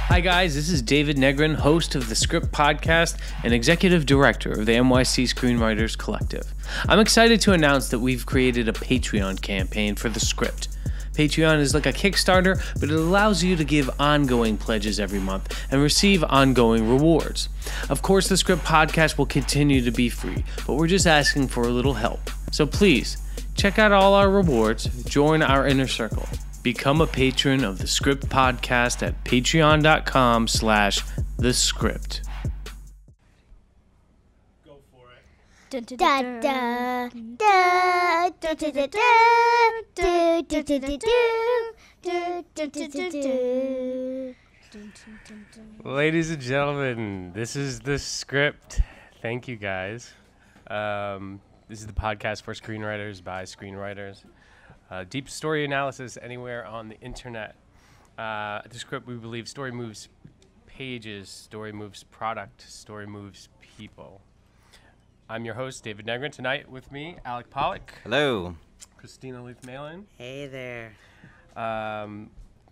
Hi guys, this is David Negrin, host of the Script Podcast and executive director of the NYC Screenwriters Collective. I'm excited to announce that we've created a Patreon campaign for the Script. Patreon is like a Kickstarter, but it allows you to give ongoing pledges every month and receive ongoing rewards. Of course, the Script Podcast will continue to be free, but we're just asking for a little help. So please, check out all our rewards, join our inner circle. Become a patron of the Script Podcast at patreon.com/thescript. Go for it. Da da da da da da da da. Ladies and gentlemen, this is the Script. Thank you guys. This is the podcast for screenwriters by screenwriters. Deep story analysis anywhere on the internet. At the Script, we believe story moves pages, story moves product, story moves people. I'm your host, David Negrin. Tonight with me, Alec Pollock. Hello. Christina Leaf-Malin. Hey there.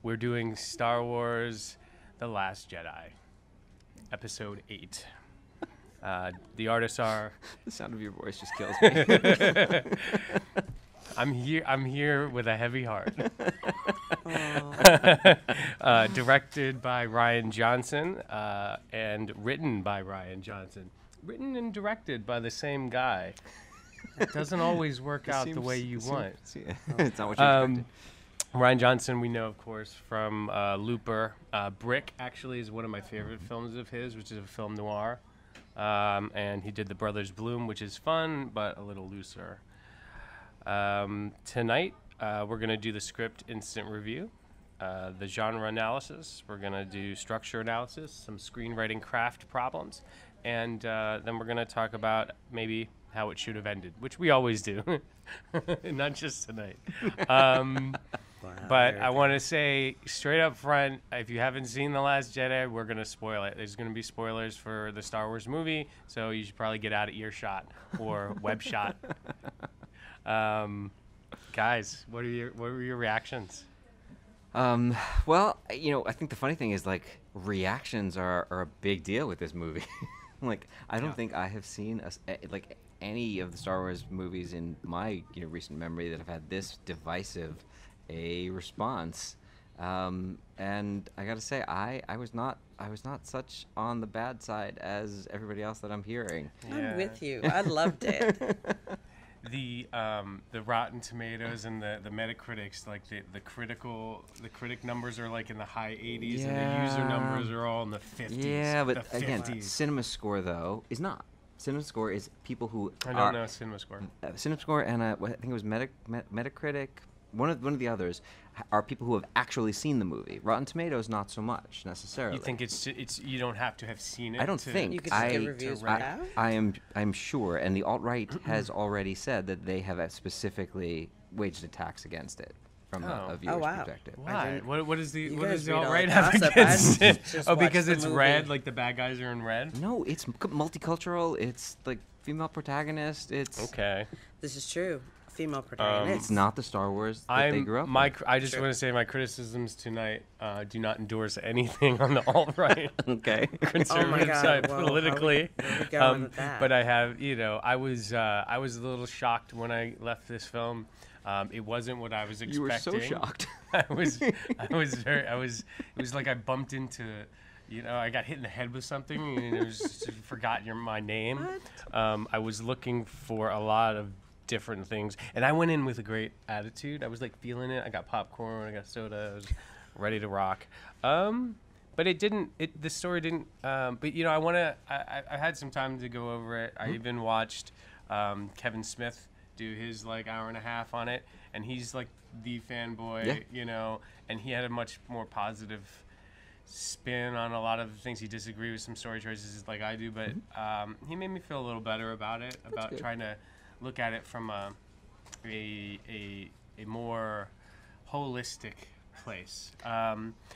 We're doing Star Wars The Last Jedi, Episode 8. The artists are... The sound of your voice just kills me. I'm here with a heavy heart. Directed by Rian Johnson and written by Rian Johnson. Written and directed by the same guy. It doesn't always work out the way you want. It's not what you expected. Rian Johnson, we know, of course, from Looper. Brick, actually, is one of my favorite films of his, which is a film noir. And he did The Brothers Bloom, which is fun, but a little looser. Tonight, we're going to do the Script instant review, the genre analysis. We're going to do structure analysis, some screenwriting craft problems, and then we're going to talk about maybe how it should have ended, which we always do, not just tonight. But I want to say straight up front, if you haven't seen The Last Jedi, we're going to spoil it. There's going to be spoilers for the Star Wars movie, so you should probably get out of earshot or web shot. Guys, what were your reactions? Well, I think the funny thing is, like, reactions are a big deal with this movie. Like, I don't think I have seen any of the Star Wars movies in my recent memory that have had this divisive a response. And I gotta say, I was not such on the bad side as everybody else that I'm hearing. Yeah. I'm with you. I loved it. The Rotten Tomatoes and the Metacritics, like the critic numbers are like in the high 80s, and the user numbers are all in the 50s. Yeah, but again, Cinema Score though is not. Cinema Score is people who I don't know Cinema Score. Cinema Score and I think it was Metacritic. One of the others are people who have actually seen the movie. Rotten Tomatoes, not so much necessarily. You think it's you don't have to have seen it? I don't think. You could just give reviews I'm sure, and the alt-right has already said that they have specifically waged attacks against it from a viewer's perspective. Why? What does the read alt-right all have the against it? Just Oh, watch because the it's movie. red, like the bad guys are in red? No, it's multicultural. It's like female protagonist. It's Okay. This is true. Female protagonist. It's not the Star Wars that they grew up with. I just want to say my criticisms tonight do not endorse anything on the alt-right. Okay. Conservative God, side well, politically. where are we going with that? But I have, I was a little shocked when I left this film. It wasn't what I was expecting. You were so shocked. It was like I bumped into, I got hit in the head with something and it was forgot my name. What? I was looking for a lot of different things, and I went in with a great attitude. I was like feeling it. I got popcorn, I got soda, I was ready to rock. But the story didn't, but I had some time to go over it. I even watched Kevin Smith do his like hour and a half on it, and he's like the fanboy, and he had a much more positive spin on a lot of the things. He disagreed with some story choices like I do, but he made me feel a little better about it, about trying to look at it from a more holistic place.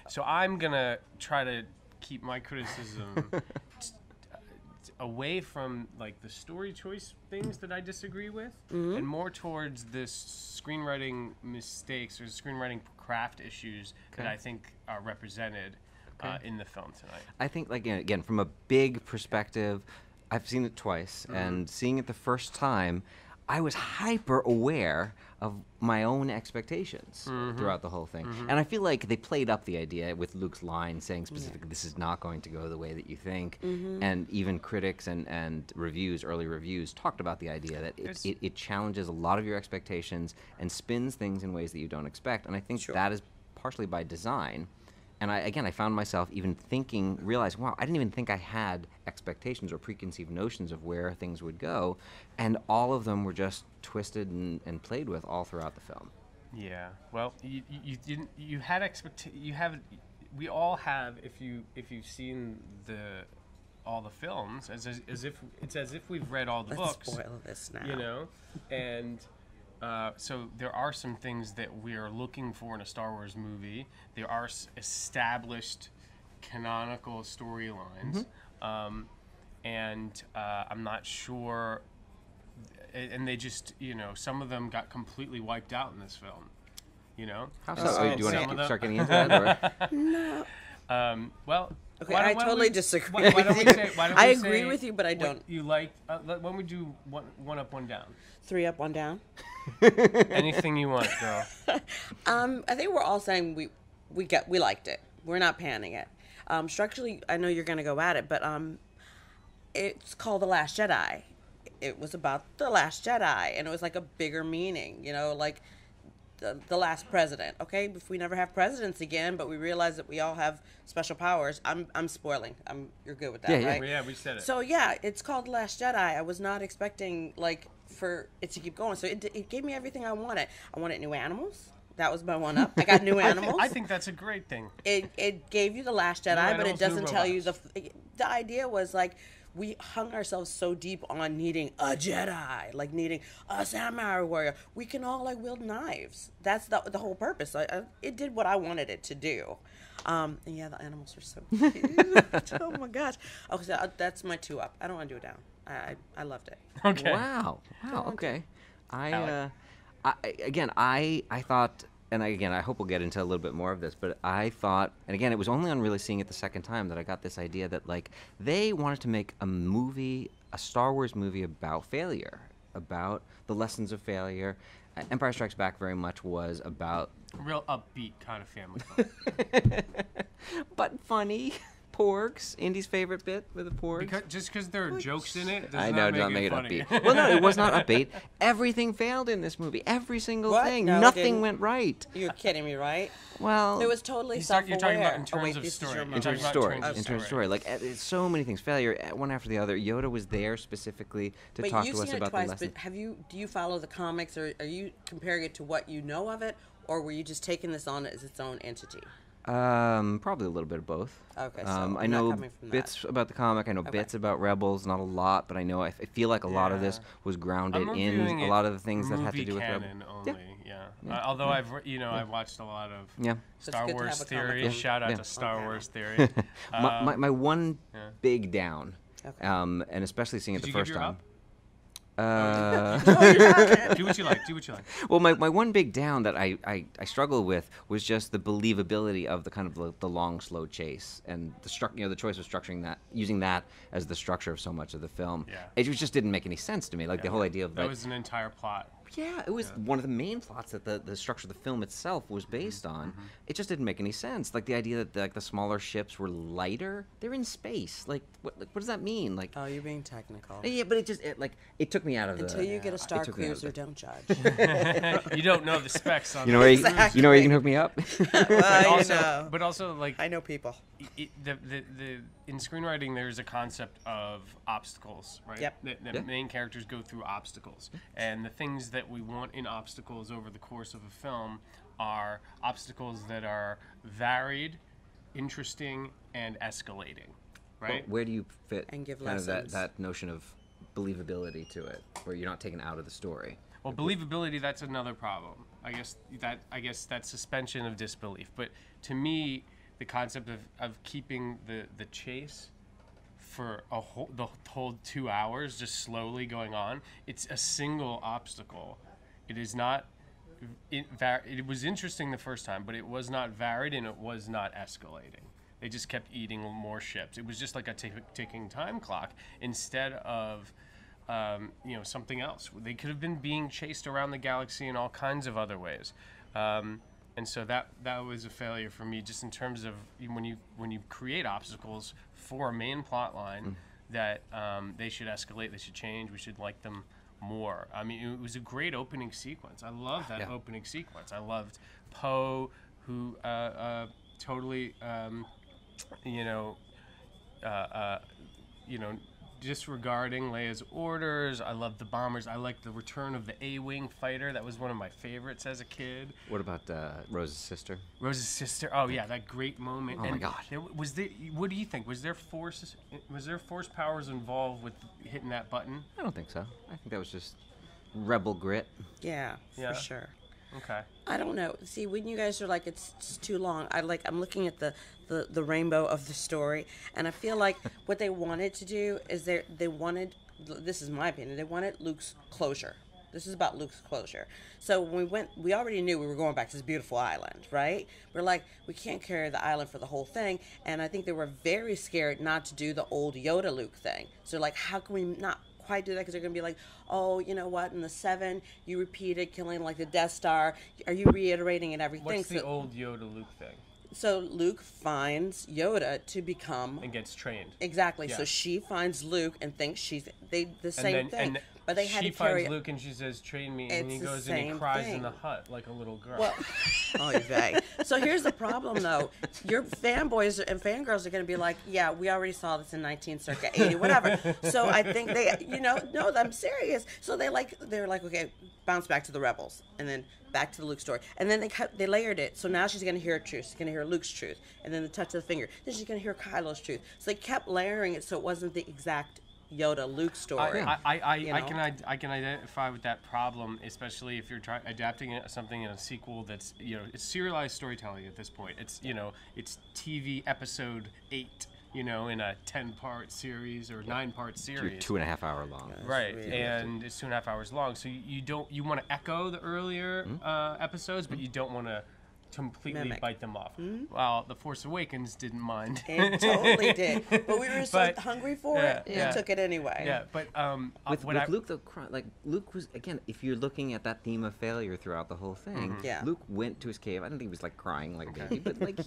So I'm gonna try to keep my criticism away from like the story choice things that I disagree with, and more towards the screenwriting mistakes or screenwriting craft issues that I think are represented in the film tonight. I think, like, again, from a big perspective, I've seen it twice, and seeing it the first time, I was hyper aware of my own expectations throughout the whole thing. And I feel like they played up the idea with Luke's line saying specifically, this is not going to go the way that you think. And even critics and early reviews, talked about the idea that it challenges a lot of your expectations and spins things in ways that you don't expect. And I think that is partially by design. And I found myself even realizing, wow, I didn't even think I had expectations or preconceived notions of where things would go. And all of them were just twisted and played with all throughout the film. Yeah. Well, you had we all have, if you've seen all the films, as if we've read all the books. Let's spoil this now. You know, and so there are some things that we are looking for in a Star Wars movie. There are established canonical storylines, and I'm not sure. And they just, some of them got completely wiped out in this film. How so? Do you want to start getting into that? Or? No. Well. Okay, I totally disagree why don't we with you. say, why don't I we agree say with you, but I don't. You like? Why don't we do one up, one down? 3 up, 1 down. Anything you want, girl. I think we're all saying we liked it. We're not panning it. Structurally, I know you're gonna go at it, but it's called The Last Jedi. It was about the Last Jedi, and it was like a bigger meaning. Like the last president. Okay, if we never have presidents again, but we realize that we all have special powers. I'm spoiling. You're good with that, right? Yeah, we said it. So yeah, it's called Last Jedi. I was not expecting for it to keep going. So it gave me everything I wanted. I wanted new animals. That was my one up. I got new animals. I think that's a great thing. It gave you the Last Jedi, but it doesn't tell you the idea was we hung ourselves so deep on needing a Jedi, needing a samurai warrior. We can all wield knives. That's the whole purpose. It did what I wanted it to do. And yeah, the animals are so cute. Oh my gosh. Okay, so that's my 2 up. I don't want to do it down. I loved it. Okay. Wow. Okay. I thought, and I hope we'll get into a little bit more of this, but I thought, and again, it was only on really seeing it the second time that I got this idea that they wanted to make a Star Wars movie about failure, about the lessons of failure. Empire Strikes Back very much was about real upbeat kind of family film. but funny. Porgs, Indy's favorite bit with the porgs. Just because there are jokes in it, does I know, not make it funny. upbeat. Well, no, it was not upbeat. Everything failed in this movie. Every single thing. No, Nothing went right. You're kidding me, right? Well, It was totally self-aware. You're talking about in terms of story. in terms of story. It's so many things. Failure, one after the other. Yoda was there specifically to talk to us about the lesson. But do you follow the comics, or are you comparing it to what you know of it, or were you just taking this on as its own entity? Probably a little bit of both. Okay, so I I'm not know coming from bits about the comic. I know bits about Rebels, not a lot, but I know I feel like a lot of this was grounded in a lot of the things that had to do with Rebels. Only, although I've watched a lot of Star Wars theory. Shout out to Star Wars theory. My one big down, and especially seeing it the first time. Do what you like. Well, my one big down that I struggled with was just the believability of the kind of the long, slow chase and the choice of structuring that, using that as the structure of so much of the film. Yeah. It just didn't make any sense to me. The whole idea of that was an entire plot. Yeah, it was one of the main plots that the structure of the film itself was based on. It just didn't make any sense. The idea that the smaller ships were lighter, they're in space. What does that mean? Oh, you're being technical. Yeah, but it took me out of Until you get a Star Cruiser, don't judge. You don't know the specs on. You know where you know where you can hook me up. Well, but also I know people. In screenwriting, there's a concept of obstacles, right? Yep. The main characters go through obstacles, and the things that we want in obstacles over the course of a film are obstacles that are varied, interesting, and escalating, right? Well, where do you fit and give kind lessons. of that notion of believability to it, where you're not taken out of the story? Well, believability, that's another problem. I guess that's suspension of disbelief. But to me, the concept of keeping the chase for the whole 2 hours just slowly going on, it's a single obstacle. It is not. It was interesting the first time, but it was not varied and it was not escalating. They just kept eating more ships. It was just like a ticking time clock instead of something else. They could have been being chased around the galaxy in all kinds of other ways. And so that was a failure for me, just in terms of when you create obstacles for a main plot line that they should escalate, they should change, we should like them more. I mean, it was a great opening sequence. I love that opening sequence. I loved Poe, who totally, disregarding Leia's orders. I loved the bombers. I liked the return of the A-wing fighter. That was one of my favorites as a kid. What about Rose's sister? Rose's sister. Oh yeah, that great moment. Oh my God. What do you think? Was there force powers involved with hitting that button? I don't think so. I think that was just rebel grit. Yeah, for sure. Okay. I don't know. See, when you guys are like, it's too long, I'm looking at the rainbow of the story, and I feel like what they wanted to do is they wanted, this is my opinion, they wanted Luke's closure. This is about Luke's closure. So when we already knew we were going back to this beautiful island, right? We're like, we can't carry the island for the whole thing, and I think they were very scared not to do the old Yoda Luke thing. So like, how can we not quite do that? Because they're going to be like, oh, you know what, in the 7 you repeated killing like the Death Star, are you reiterating and everything? What's the old Yoda Luke thing? So Luke finds Yoda to become and gets trained. Exactly. Yeah. So she finds Luke and thinks she's the same thing. And but they had she to carry finds Luke and she says, "Train me," and It's he the goes and he same cries thing. in the hut like a little girl. Well, oh, vey. So here's the problem, though. Your fanboys and fangirls are going to be like, yeah, we already saw this in 19 circa 80, whatever. So I think they, no, I'm serious. So they're like, okay, bounce back to the Rebels, and then back to the Luke story. And then they layered it. So now she's going to hear truth. She's going to hear Luke's truth. And then the touch of the finger. Then she's going to hear Kylo's truth. So they kept layering it so it wasn't the exact Yoda Luke story. I can identify with that problem, especially if you're adapting something in a sequel that's it's serialized storytelling at this point. It's it's TV episode 8 in a 10-part series or 9-part series. 2.5 hour long. Right, and it's 2.5 hours long. So you want to echo the earlier episodes, but you don't want to completely Mimic. Bite them off. Well, The Force Awakens didn't mind. It totally did. But we were so hungry for it, we took it anyway. Yeah, but with Luke, though, Luke was, again, if you're looking at that theme of failure throughout the whole thing, Luke went to his cave. I don't think he was like crying like a baby, but like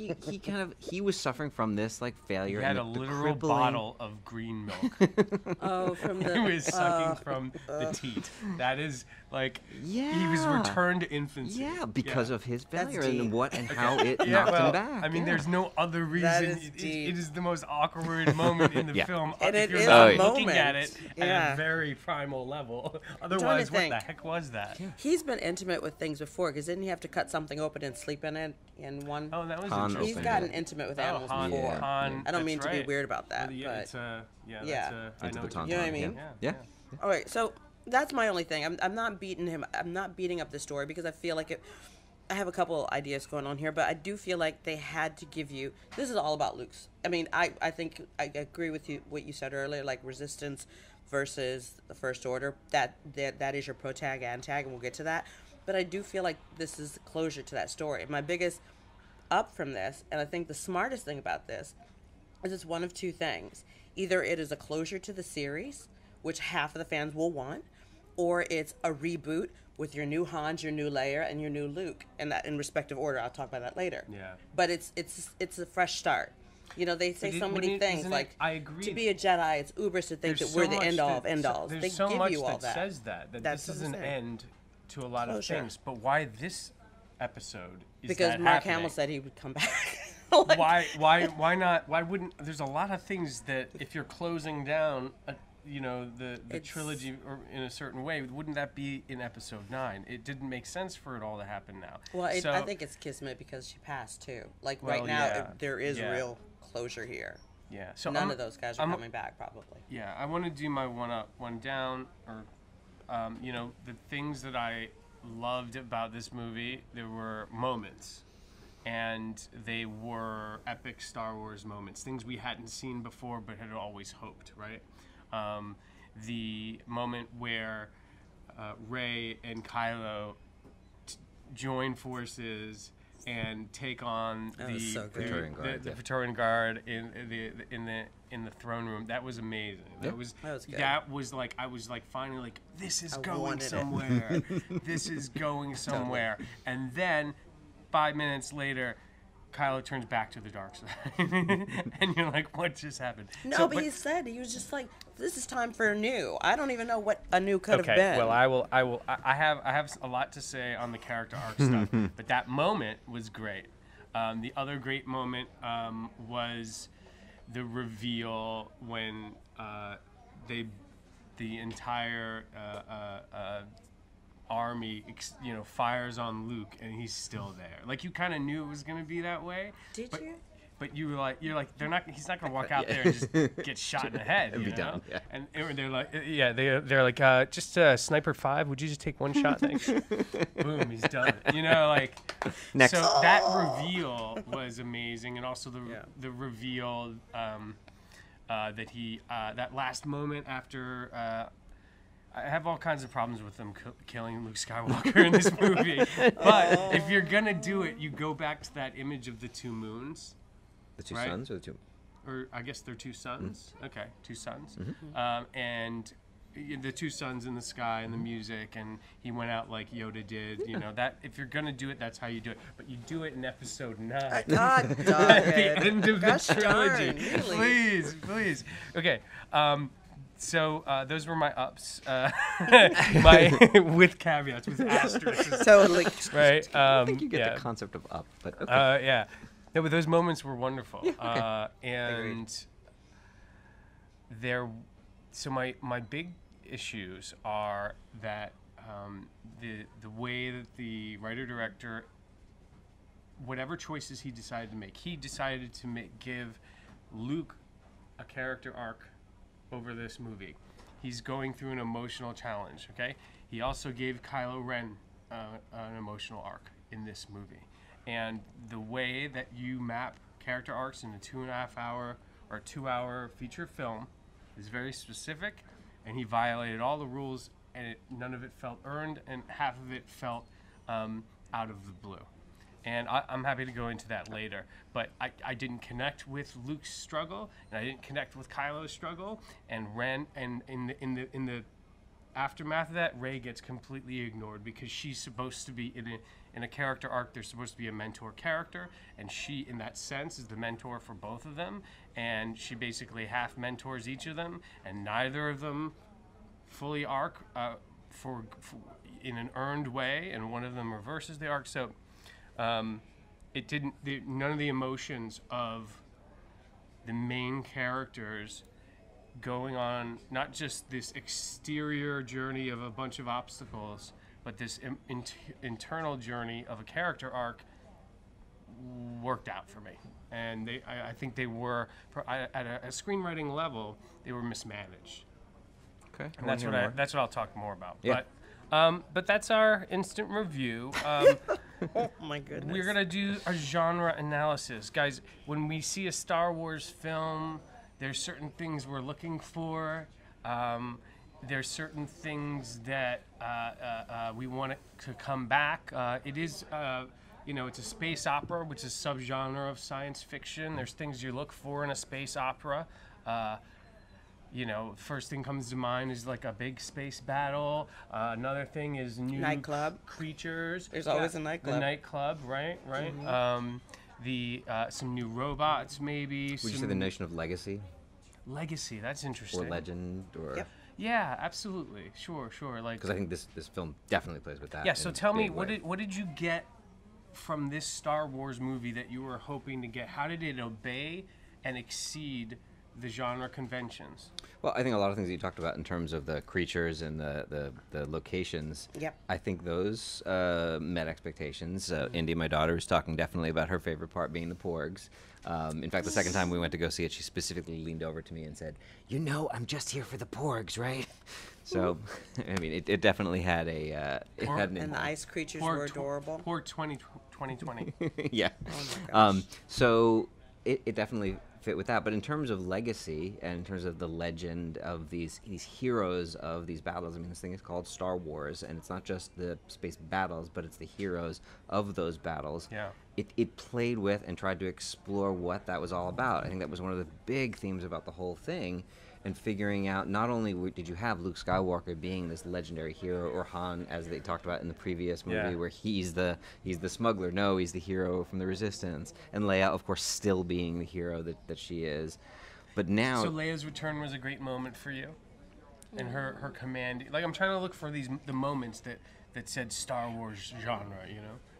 he was suffering from this like failure. He had and a literal bottle of green milk. Oh, from the... He was sucking from the teat. That is like, he was returned to infancy. Yeah, because of his failure deep. and what and how it knocked him back. I mean, there's no other reason. That is it deep. is the most awkward moment in the film. And if it you're is not a looking moment. at it at a very primal level. Otherwise, what the heck was that? Yeah. He's been intimate with things before, because didn't he have to cut something open and sleep in it in one? Oh, that was Han interesting. He's gotten intimate with animals before. Han, I don't mean that's to be right. weird about that, Well, but it's I Into know the what you know what I mean. mean? Yeah. All right, so that's my only thing. I'm not beating him. I'm not beating up the story because I feel like it. I have a couple ideas going on here, but I do feel like they had to give you. This is all about Luke's. I mean, I think I agree with you what you said earlier, like Resistance versus the First Order. That is your pro-tag and tag, and we'll get to that. But I do feel like this is the closure to that story. My biggest up from this, and I think the smartest thing about this, is it's one of two things. Either it is a closure to the series, which half of the fans will want, or it's a reboot with your new Hans, your new Leia, and your new Luke, and that in respective order. I'll talk about that later. Yeah. But it's a fresh start. They say so many things like, I agree. to be a Jedi, it's ubris to think that we're the end all of end alls. There's They so give much you all that says that That's this is what I'm an saying. end to a lot Closure. of things. But why this episode is Because that Mark happening? Hamill said he would come back. Why not? Why wouldn't? There's a lot of things that if you're closing down, the trilogy or in a certain way, wouldn't that be in episode 9? It didn't make sense for it all to happen now. Well, I think it's kismet because she passed too. Like Well, right now, yeah. there is Yeah. real closure here. Yeah. So None of those guys are coming back, probably. Yeah, I want to do my one up, one down, or the things that I loved about this movie. There were moments, and they were epic Star Wars moments, things we hadn't seen before but had always hoped. Right, the moment where Rey and Kylo join forces and take on That was so good. Praetorian Guard, the yeah. Praetorian Guard in the throne room. That was amazing. Yeah. That was good. That was like, I was like finally like, this is I going wanted it. somewhere. This is going somewhere. And then 5 minutes later, Kylo turns back to the dark side, and you're like, "What just happened?" No, but he said he was just like, "This is time for a new." I don't even know what a new could have okay, been. well, I have a lot to say on the character arc stuff, but that moment was great. The other great moment was the reveal when the entire army, fires on Luke, and he's still there. Like, you kind of knew it was gonna be that way. Did you? But you're like, he's not gonna walk out there and just get shot in the head. And you be know? done, yeah. And they're like, they're like, just Sniper 5. Would you just take one shot? Thanks. Boom, he's done. Next. So that reveal was amazing, and also the reveal that he that last moment after. I have all kinds of problems with them killing Luke Skywalker in this movie. But if you're going to do it, you go back to that image of the two moons. The two right? sons or the two? Or I guess they're two suns. Mm-hmm. Okay, two suns. Mm-hmm. And the two suns in the sky and the music, and he went out like Yoda did. That if you're going to do it, that's how you do it. But you do it in episode 9. God At darn the end of Gosh the trilogy. darn, really? Please. Okay. So those were my ups, with caveats, with asterisks, Totally. right? I think you get the concept of up, but okay. Yeah. No, but those moments were wonderful. Yeah, okay. And so my big issues are that the way that the writer-director, whatever choices he decided to give Luke a character arc over this movie. He's going through an emotional challenge, okay? He also gave Kylo Ren an emotional arc in this movie. And the way that you map character arcs in a 2.5 hour or 2 hour feature film is very specific, and he violated all the rules, and none of it felt earned, and half of it felt out of the blue. And I'm happy to go into that later. But I didn't connect with Luke's struggle, and I didn't connect with Kylo's struggle. And Ren, and in the aftermath of that, Rey gets completely ignored because she's supposed to be in a character arc. There's supposed to be a mentor character, and she, in that sense, is the mentor for both of them. And she basically half mentors each of them, and neither of them fully arc for in an earned way, and one of them reverses the arc. So. None of the emotions of the main characters going on, not just this exterior journey of a bunch of obstacles, but this internal journey of a character arc worked out for me. And I think they were, at a screenwriting level, they were mismanaged. Okay. And that's what I'll talk more about. Yeah. But that's our instant review. Oh my goodness. We're gonna do a genre analysis, guys. When we see a Star Wars film, there's certain things we're looking for. There's certain things that we want it to come back. It is, it's a space opera, which is a subgenre of science fiction. There's things you look for in a space opera. First thing comes to mind is like a big space battle. Another thing is new nightclub creatures. There's always a nightclub. The nightclub, right? Mm-hmm. Some new robots, maybe. Would you say the notion of legacy? Legacy, that's interesting. Or legend, or... Yep. Yeah, absolutely. Sure. Like, because I think this film definitely plays with that. Yeah, so in a tell me, big way. what did you get from this Star Wars movie that you were hoping to get? How did it obey and exceed the genre conventions? Well, I think a lot of things that you talked about in terms of the creatures and the locations. Yep. I think those met expectations. Indy, my daughter, was talking definitely about her favorite part being the porgs. In fact, the second time we went to go see it, she specifically leaned over to me and said, I'm just here for the porgs, right? So, I mean, it definitely had a... and the ice creatures were adorable. Porg 2020. Yeah. Oh my gosh. So it definitely fit with that. But in terms of legacy and in terms of the legend of these heroes of these battles, I mean, this thing is called Star Wars, and it's not just the space battles, but it's the heroes of those battles. Yeah. it played with and tried to explore what that was all about. I think that was one of the big themes about the whole thing, and figuring out not only did you have Luke Skywalker being this legendary hero, or Han, as they talked about in the previous movie, where he's the smuggler. No, he's the hero from the Resistance, and Leia, of course, still being the hero that she is. But now, so Leia's return was a great moment for you, and her command. Like, I'm trying to look for the moments that said Star Wars genre,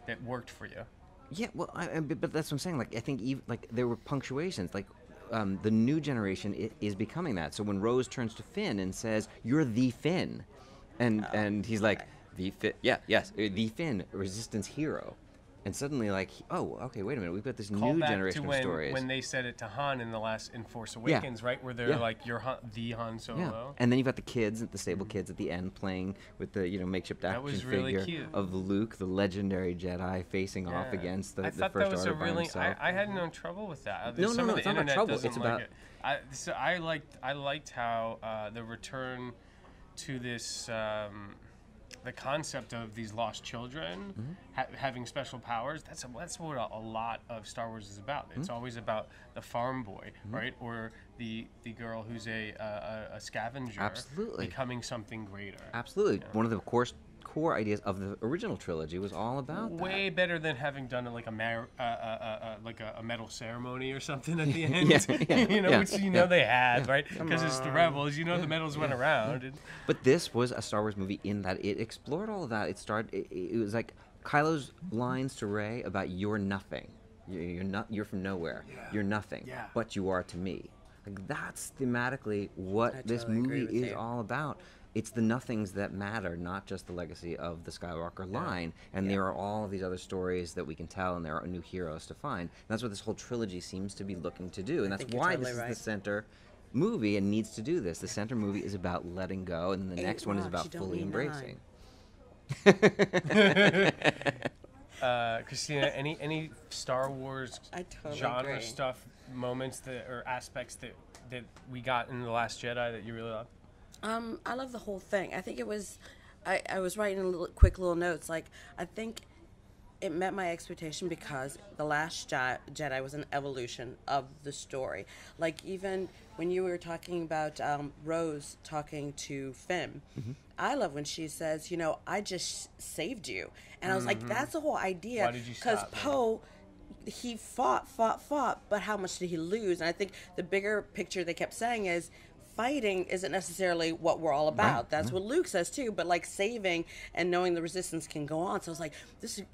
that worked for you. Yeah, well, but that's what I'm saying. Like, I think even like there were punctuations. Like, the new generation is becoming that. So when Rose turns to Finn and says, "You're the Finn," and he's like, "The Finn, the Finn, Resistance hero," and suddenly like, oh, okay, wait a minute, we've got this Call new back generation to of stories. when they said it to Han in Force Awakens, right? Where they're like, "You're the Han Solo." Yeah. And then you've got the kids, the stable kids at the end, playing with the makeshift action was really figure cute. of Luke, the legendary Jedi, facing off against the I thought First that was Order a by really. himself. I had no trouble with that. No, Some of the it's not about internet trouble. doesn't It's like about. it. I liked how the return to this. The concept of these lost children having special powers, that's what a lot of Star Wars is about. It's always about the farm boy, right? Or the girl who's a scavenger, Absolutely. becoming something greater. Absolutely. Yeah. One of the core ideas of the original trilogy was all about Way that. better than having done it like a medal ceremony or something at the end. Which they had, right? Because it's the rebels. The medals went around. And But this was a Star Wars movie in that it explored all of that. It was like Kylo's lines to Rey about "you're nothing, you're from nowhere, you're nothing, but you are to me." Like, that's thematically what this movie is all about. It's the nothings that matter, not just the legacy of the Skywalker line. And there are all of these other stories that we can tell, and there are new heroes to find. And that's what this whole trilogy seems to be looking to do. And that's why this is the center movie and needs to do this. The center movie is about letting go, and the next one is about fully embracing. Christina, any Star Wars genre agree. stuff, moments or aspects that we got in The Last Jedi that you really love? I love the whole thing. I think it was, I was writing quick little notes. Like, I think it met my expectation because The Last Jedi was an evolution of the story. Like, even when you were talking about Rose talking to Finn, I love when she says, I just saved you. And I was like, that's the whole idea. Why did you stop? Because Poe, he fought, but how much did he lose? And I think the bigger picture they kept saying is, fighting isn't necessarily what we're all about. Right. That's what Luke says too. But like saving and knowing the Resistance can go on. So I was like, this should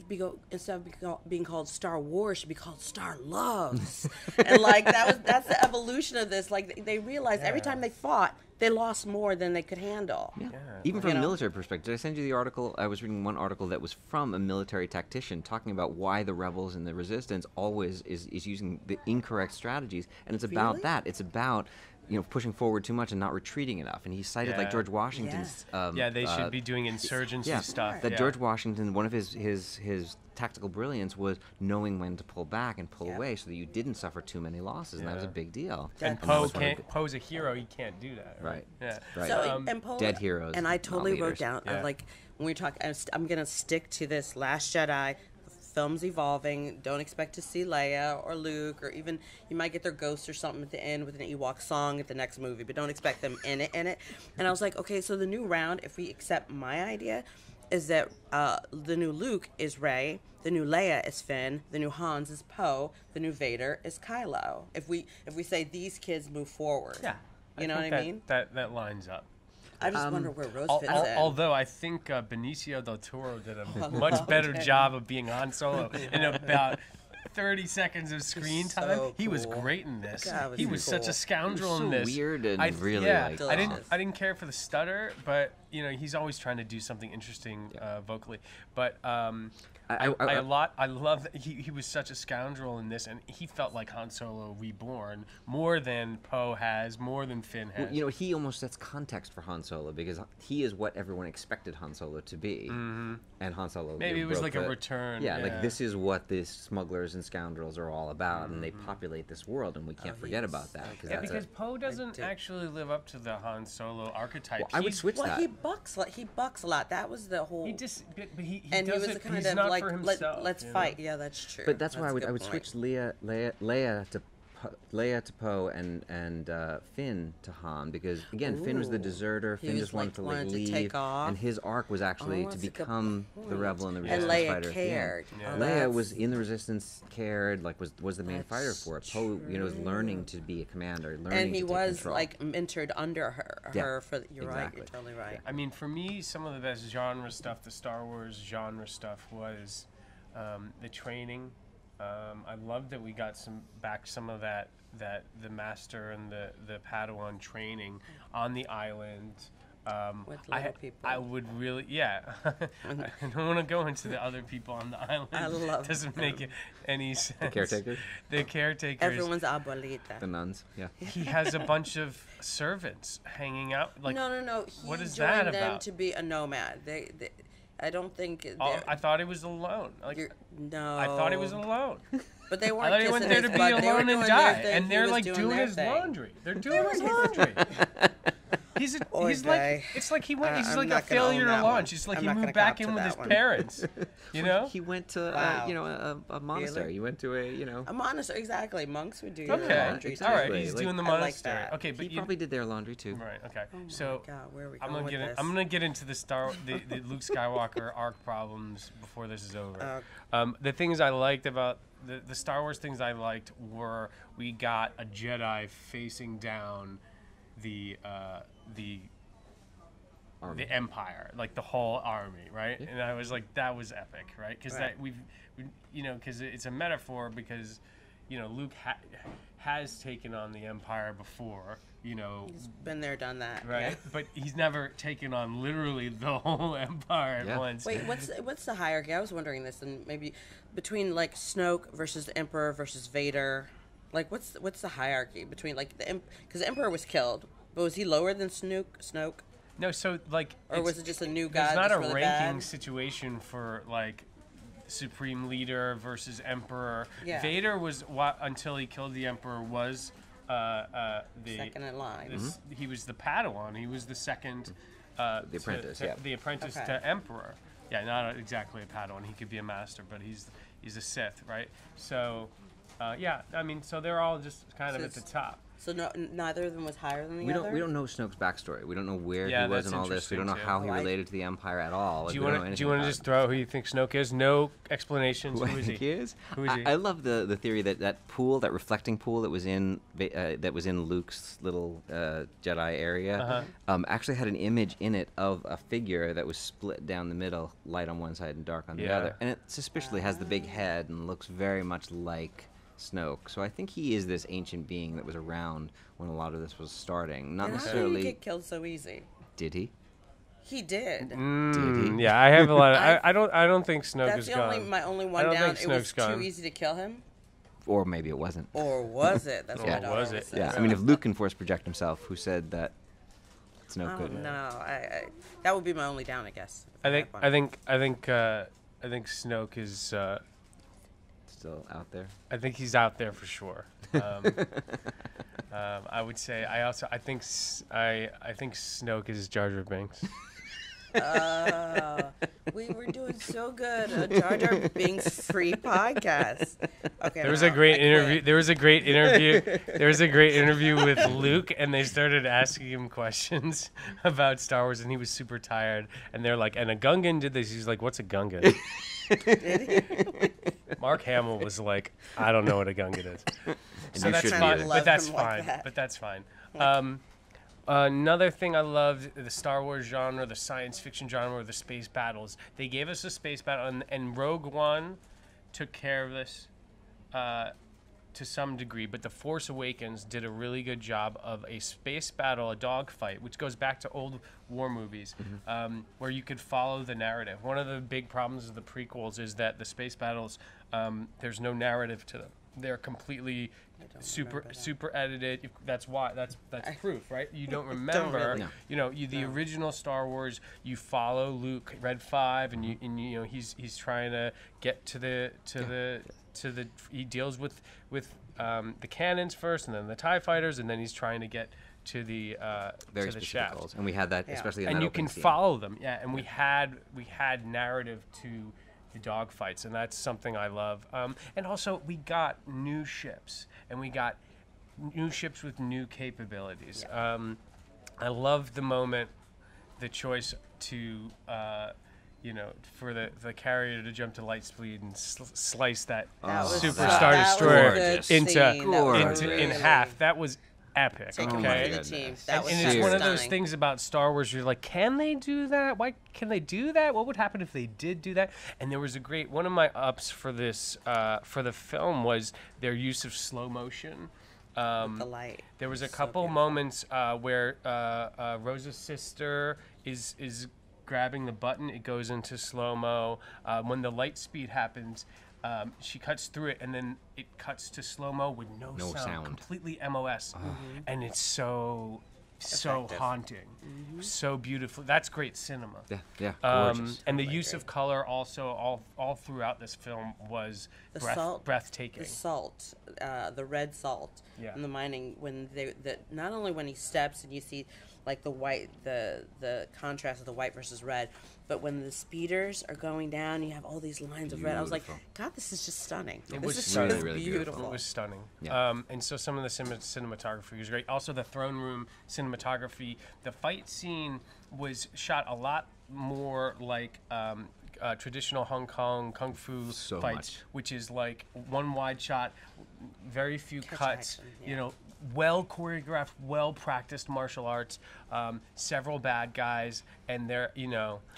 instead of being called Star Wars, should be called Star Loves. And like that's the evolution of this. Like they realized every time they fought, they lost more than they could handle. Yeah. Even from a military perspective. Did I send you the article? I was reading one article that was from a military tactician talking about why the rebels and the Resistance always is using the incorrect strategies. And it's about that. It's about pushing forward too much and not retreating enough. And he cited like George Washington's. They should be doing insurgency stuff. That George Washington, one of his tactical brilliance was knowing when to pull back and pull away so that you didn't suffer too many losses, and that was a big deal. And Poe's a hero; he can't do that. Right. Yeah. Right. So and Poe, dead heroes. And I totally wrote down Yeah. when we talk. I'm gonna stick to this Last Jedi. Film's evolving. Don't expect to see Leia or Luke, or even you might get their ghost or something at the end with an Ewok song at the next movie, but don't expect them in it. And I was like, okay, so the new round, if we accept my idea, is that the new Luke is Rey, the new Leia is Finn, the new Hans is Poe, the new Vader is Kylo. If we say these kids move forward, you know what I mean? That lines up. I just wonder where Rose fits in. Although I think Benicio del Toro did a much better job of being Han Solo in about 30 seconds of screen time. So He was cool. great in this. God, He was such a scoundrel so in this. weird and really like. I didn't care for the stutter, but he's always trying to do something interesting vocally. But I love that he was such a scoundrel in this, and he felt like Han Solo reborn more than Poe has, more than Finn has. Well, he almost sets context for Han Solo because he is what everyone expected Han Solo to be, and Han Solo Maybe it was broke like a return. Yeah, like this is what the smugglers and scoundrels are all about, and they populate this world, and we can't forget about that. Yeah, because Poe doesn't actually live up to the Han Solo archetype. Well, I would switch that. He bucks a lot. That was the whole. He just, but he and does he was it, kind he's of not like, for himself, let's fight. Yeah, that's true. But that's why I a would good switch point. Leia to Poe and Finn to Han, because again Finn was the deserter. He Finn was, just wanted to wanted to leave, take off. and his arc was actually to that's a good become the point. rebel and the And resistance Leia fighter. cared. Yeah. Oh, Leia that's- was in the resistance, cared, like was the main fighter for it. Poe, was learning to be a commander, learning and he to take was control. like mentored under her. Yeah, Her for you're right. exactly. You're totally right. I mean, for me, some of the best genre stuff, the Star Wars genre stuff, was the training. I love that we got some of that the master and the Padawan training on the island. With little people. I would really, yeah. I don't want to go into the other people on the island. I love doesn't make any sense. The caretakers? The caretakers. Everyone's abuelita. The nuns, yeah. He has a bunch of servants hanging out. Like, No. He what is joined that them about? to be a nomad. They I don't think. I thought he was alone. Like, No. I thought he was alone. But they I weren't thought he went kissing there his to be butt. They were alone doing and their die, thing. and He they're was like doing doing their his thing. laundry. They're doing his laundry. He's like, it's like he went. He's I'm like a not gonna own failure to that one. launch. It's like I'm he not moved gonna back cop in to with that his one. parents. You know. He went to Wow. a monastery. He went to A monastery, exactly. Monks would do your Okay. laundry. exactly. All right. He's Like, doing the I like monastery. that. Okay, but He probably did their laundry too. right. Okay. Oh my So God, where are we I'm going gonna with get. this? I'm gonna get into the Luke Skywalker arc problems before this is over. The things I liked about the Star Wars things I liked were we got a Jedi facing down the Army. the Empire, like the whole army, right? And I was like, that was epic, right? Because Right. because it's a metaphor, because Luke has taken on the Empire before, He's been there, done that. right? Yeah. But he's never taken on literally the whole Empire at Yeah. once. Wait, what's the hierarchy? I was wondering this, and maybe between like Snoke versus the Emperor versus Vader, like what's the hierarchy between like because the Emperor was killed, but was he lower than Snoke? No, so like, Or was it just a new guy There's not that's a really ranking bad? situation for like Supreme Leader versus Emperor. Yeah. Vader was until he killed the Emperor was the Second in line. He was the Padawan. He was the second. The apprentice, yeah. The apprentice Okay. to Emperor. Yeah, not exactly a Padawan. He could be a master, but he's a Sith, right? So, yeah, I mean, so they're all just kind of So at the it's- top. So neither of them was higher than the We other. don't know Snoke's backstory. We don't know where Yeah, he was that's in all this. We don't know interesting, how too. he Oh, I- related to the Empire at all. Like, Do you we don't know want anything about just it. throw who you think Snoke is? No explanations. Who Who I is think he? he is? Who is he? I love the theory that pool, that reflecting pool that was in Luke's little Jedi area, actually had an image in it of a figure that was split down the middle, light on one side and dark on the Yeah. other, and it suspiciously has the big head and looks very much like Snoke. So I think he is this ancient being that was around when a lot of this was starting. Not And how did necessarily. he get killed so easy? Did he? He did. Did he? Yeah, I have a lot. I don't think Snoke That's is my only I one don't down. think It was Snoke's gone. too easy to kill him, Or maybe it wasn't. or was it? That's what Or my daughter was always it? says. Yeah, I mean, if Luke can force project himself, who said that Snoke Oh couldn't? no, I that would be my only down, I guess. I think Snoke is. Still out there. I think he's out there for sure. I would say. I think Snoke is Jar Jar Binks. We were doing so good. A Jar Jar Binks free podcast. Okay. There was a great interview. There was a great interview with Luke, and they started asking him questions about Star Wars, and he was super tired. And they're like, "And a Gungan did this." He's like, "What's a Gungan?" Mark Hamill was like, "I don't know what a Gungan is." So you that's shouldn't fine. either. But that's Love him like fine. that. But that's fine. Another thing I loved, the Star Wars genre, the science fiction genre, the space battles. They gave us a space battle, and Rogue One took care of this to some degree, but The Force Awakens did a really good job of a space battle, a dogfight, which goes back to old war movies, where you could follow the narrative. One of the big problems of the prequels is that the space battles, there's no narrative to them. They're completely super edited. That's why that's proof, right? You don't remember. really. No. The original Star Wars. You follow Luke, Red 5, and you know he's trying to get to to the he deals with the cannons first, and then the TIE fighters, and then he's trying to get to the Very to the specific shaft. calls, and we had that especially in And that you opening can scene. follow them, and we had narrative to the dogfights, and that's something I love. And also we got new ships, and we got new ships with new capabilities. I love the moment, the choice to for the carrier to jump to light speed and slice that super Star Destroyer in half. That was epic. Take him okay, to the team. That was and it's one of those stunning. things about Star Wars. You're like, can they do that? Why can they do that? What would happen if they did do that? And there was a great one of my ups for this for the film was their use of slow motion. The light. There was a So couple beautiful. moments where Rosa's sister is grabbing the button. It goes into slow mo. When the light speed happens, she cuts through it, and then it cuts to slow mo with no sound, completely MOS, and it's so Effective. haunting, so beautiful. That's great cinema. Yeah, gorgeous. And the use of color also all throughout this film was breathtaking. The salt, the red salt, and the mining. When not only when he steps and you see like the white, the contrast of the white versus red, but when the speeders are going down, you have all these lines of red. I was like, God, this is just stunning. This is really, just really beautiful. It was stunning. Yeah. And so some of the cinematography was great. Also, the throne room cinematography. The fight scene was shot a lot more like traditional Hong Kong kung fu fights, which is like one wide shot, very few cuts. Action, well choreographed, well practiced martial arts. Several bad guys, and they're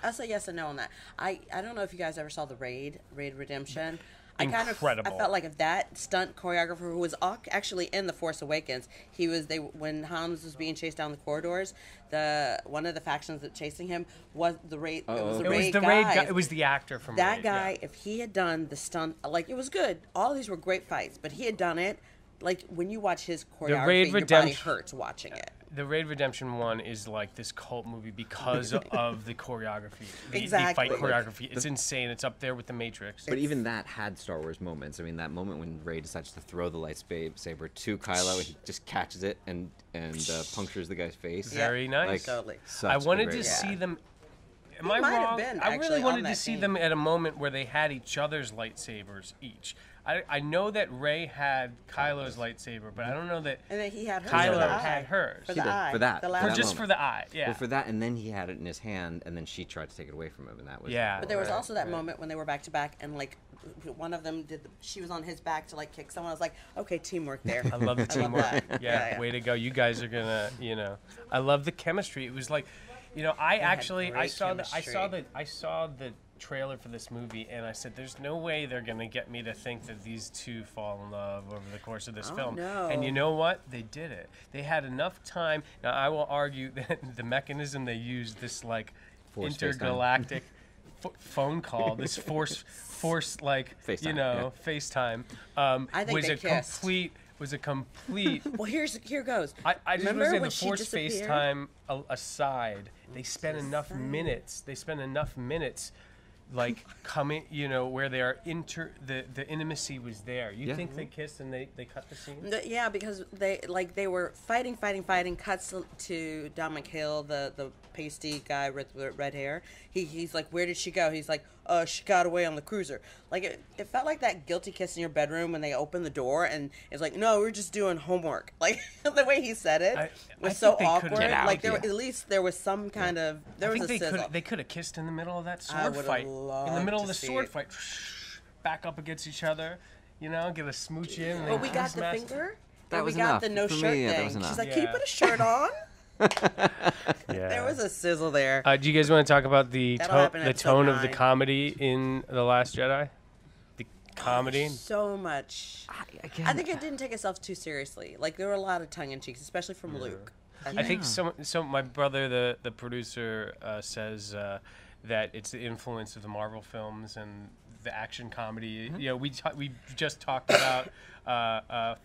I'll say yes and no on that. I don't know if you guys ever saw the Raid Redemption. Incredible. I felt like if that stunt choreographer who was actually in The Force Awakens, when Hans was being chased down the corridors, one of the factions that chasing him was the Raid. It was the Raid guy. It was the actor from that Raid, guy. If he had done the stunt, like it was good. All these were great fights, but he had done it. Like when you watch his choreography, your body hurts watching it. The Raid Redemption 1 is like this cult movie because of the choreography. Exactly. The fight choreography. It's insane. It's up there with The Matrix. But even that had Star Wars moments. I mean, that moment when Rey decides to throw the lightsaber to Kylo, and he just catches it and punctures the guy's face. Very nice. Like, Totally. such I a wanted great- to see them. Am He I might have wrong? been, I really actually, wanted on to that see scene. them at a moment where they had each other's lightsabers each. I know that Rey had Kylo's lightsaber, but I don't know that And then he had hers Kylo for the eye. had hers. For He the did, eye. for that. The For last that just moment. for the eye, yeah. Well, for that, and then he had it in his hand, and then she tried to take it away from him, and that was Yeah. But there was also that moment when they were back to back, and like one of them she was on his back to like kick someone. I was like, okay, teamwork there. I love the teamwork. that. Yeah, way to go. You guys are gonna, I love the chemistry. It was like, I great saw chemistry. the trailer for this movie, and I said, there's no way they're gonna get me to think that these two fall in love over the course of this film. No. And you know what? They did it. They had enough time. Now I will argue that the mechanism they used, this like Force intergalactic phone call, this force like FaceTime, FaceTime, I think was they a kissed. complete. Well, here goes. I just Remember was in when the she Force disappeared? FaceTime aside. They spent enough minutes. Like coming, where they are the intimacy was there. You think they kissed and they cut the scene? Yeah, because they were fighting. Cuts to Don McHale, the pasty guy with the red hair. He's like, where did she go? He's like, she got away on the cruiser. Like it felt like that guilty kiss in your bedroom when they open the door and it's like, no, we're just doing homework. Like the way he said it was so think they could've awkward. get out, Like at least there was some kind of I was think a sizzle. they could have kissed in the middle of that I sword would've fight. In the loved middle to of the see sword it. fight, back up against each other. Get a smooch in. And But then we got kiss the master. finger. That and was we got enough. the no For shirt me, yeah, that thing. was enough. She's like, can you Yeah. put a shirt on? Yeah. There was a sizzle there. Do you guys want to talk about the That'll happen in the episode tone of the 9. comedy in The Last Jedi? The comedy. So much. I think it didn't take itself too seriously. Like there were a lot of tongue in cheeks, especially from Luke. I think so. My brother, the producer, says that it's the influence of the Marvel films and the action comedy. We just talked about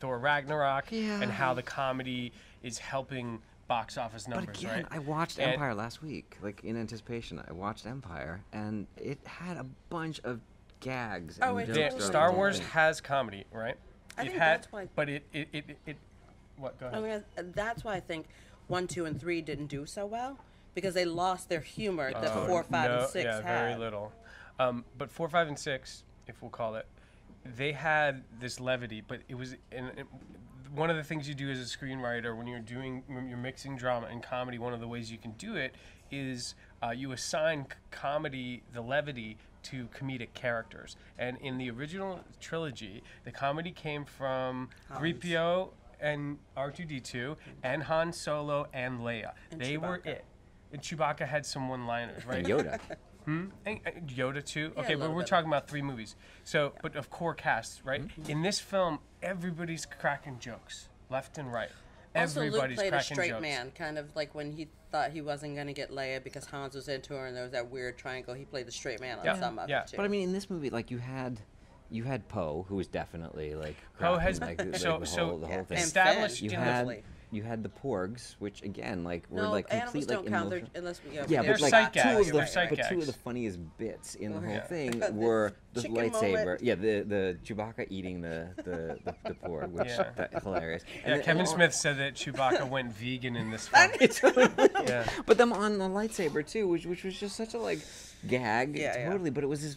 Thor Ragnarok and how the comedy is helping box office numbers. But again, right? I watched And- Empire last week, like in anticipation. I watched Empire, and it had a bunch of gags. Oh, and it jokes totally throughout Star the whole Wars thing. has comedy, right? I think that's why. but it what? Go ahead. I mean, that's why I think 1, 2, and 3 didn't do so well because they lost their humor that 4, 5, and 6 yeah, had. very little. But 4, 5, and 6, if we'll call it, they had this levity, but it was one of the things you do as a screenwriter when you're mixing drama and comedy. One of the ways you can do it is you assign comedy the levity to comedic characters. And in the original trilogy, the comedy came from Hans. 3PO and R2D2 and Han Solo and Leia. And They were Chewbacca. it. And Chewbacca had some one-liners, right? And Yoda. And Yoda too. Yeah, Okay, a but little we're bit. talking about 3 movies. So, but of core casts, right? In this film, everybody's cracking jokes, left and right. Also, Luke Everybody's played a cracking straight jokes. man, kind of like when he thought he wasn't going to get Leia because Hans was into her and there was that weird triangle. He played the straight man on Yeah. some of Yeah. it, too. But I mean, in this movie, like you had Poe, who was definitely like Poe cracking, has like, so the so whole thing. And established Finn, You in had definitely. you had the Porgs, which again, like were No, like animals complete don't like count their, emotional. unless we Yeah, They're but like sight two gags, of they're the sight but two of gags. the funniest bits in the whole Yeah. thing The were the chicken lightsaber. moment. Yeah, the Chewbacca eating the Porg, which Yeah. that hilarious. And Yeah, then- Kevin and- Smith said that Chewbacca went vegan in this film. Yeah. But them on the lightsaber too, which was just such a like gag, Yeah, totally. But it was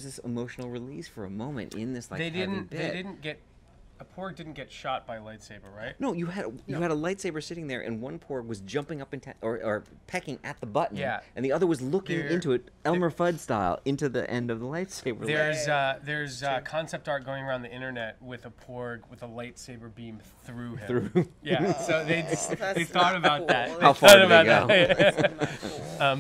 this emotional release for a moment in this like They heavy didn't bit. get a Porg didn't get shot by a lightsaber, right? No, you had a lightsaber sitting there, and one Porg was jumping up and or pecking at the button, Yeah. and the other was looking There- into it, Elmer Fudd style, into the end of the lightsaber. There's concept art going around the internet with a Porg with a lightsaber beam through him. Through. Yeah, so they That's thought not about cool. that. How They far thought did they about go? that.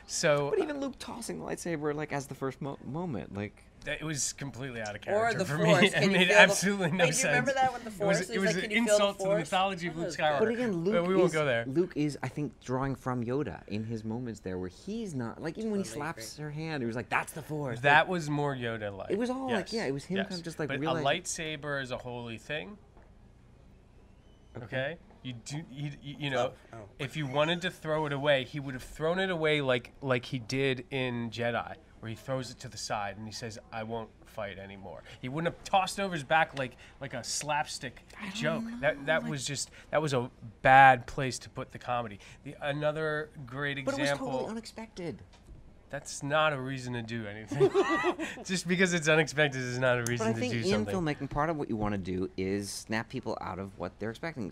So But even Luke tossing the lightsaber like as the first moment, like it was completely out of Or character the for Force. me. Can It you made feel the- absolutely no Hey, do you sense. remember that with the Force? It He's was like, an "Can you feel the insult to the Force?" mythology of That Luke was Skywalker. good. But again, Luke we won't go there. Luke is, I think, drawing from Yoda in his moments there, where he's not like even when he Totally slaps her hand, he was like, "That's the Force." That was more Yoda-like. It was all like, Yes, yeah, it was him yes. kind of just like but realizing. a lightsaber is a holy thing. Okay, you know, Oh. if you wanted to throw it away, he would have thrown it away like he did in Jedi, where he throws it to the side and he says, "I won't fight anymore." He wouldn't have tossed it over his back like a slapstick joke. That was a bad place to put the comedy. Another great But it was example. totally unexpected. That's not a reason to do anything. Just because it's unexpected is not a But reason I to think do in something. filmmaking, part of what you want to do is snap people out of what they're expecting.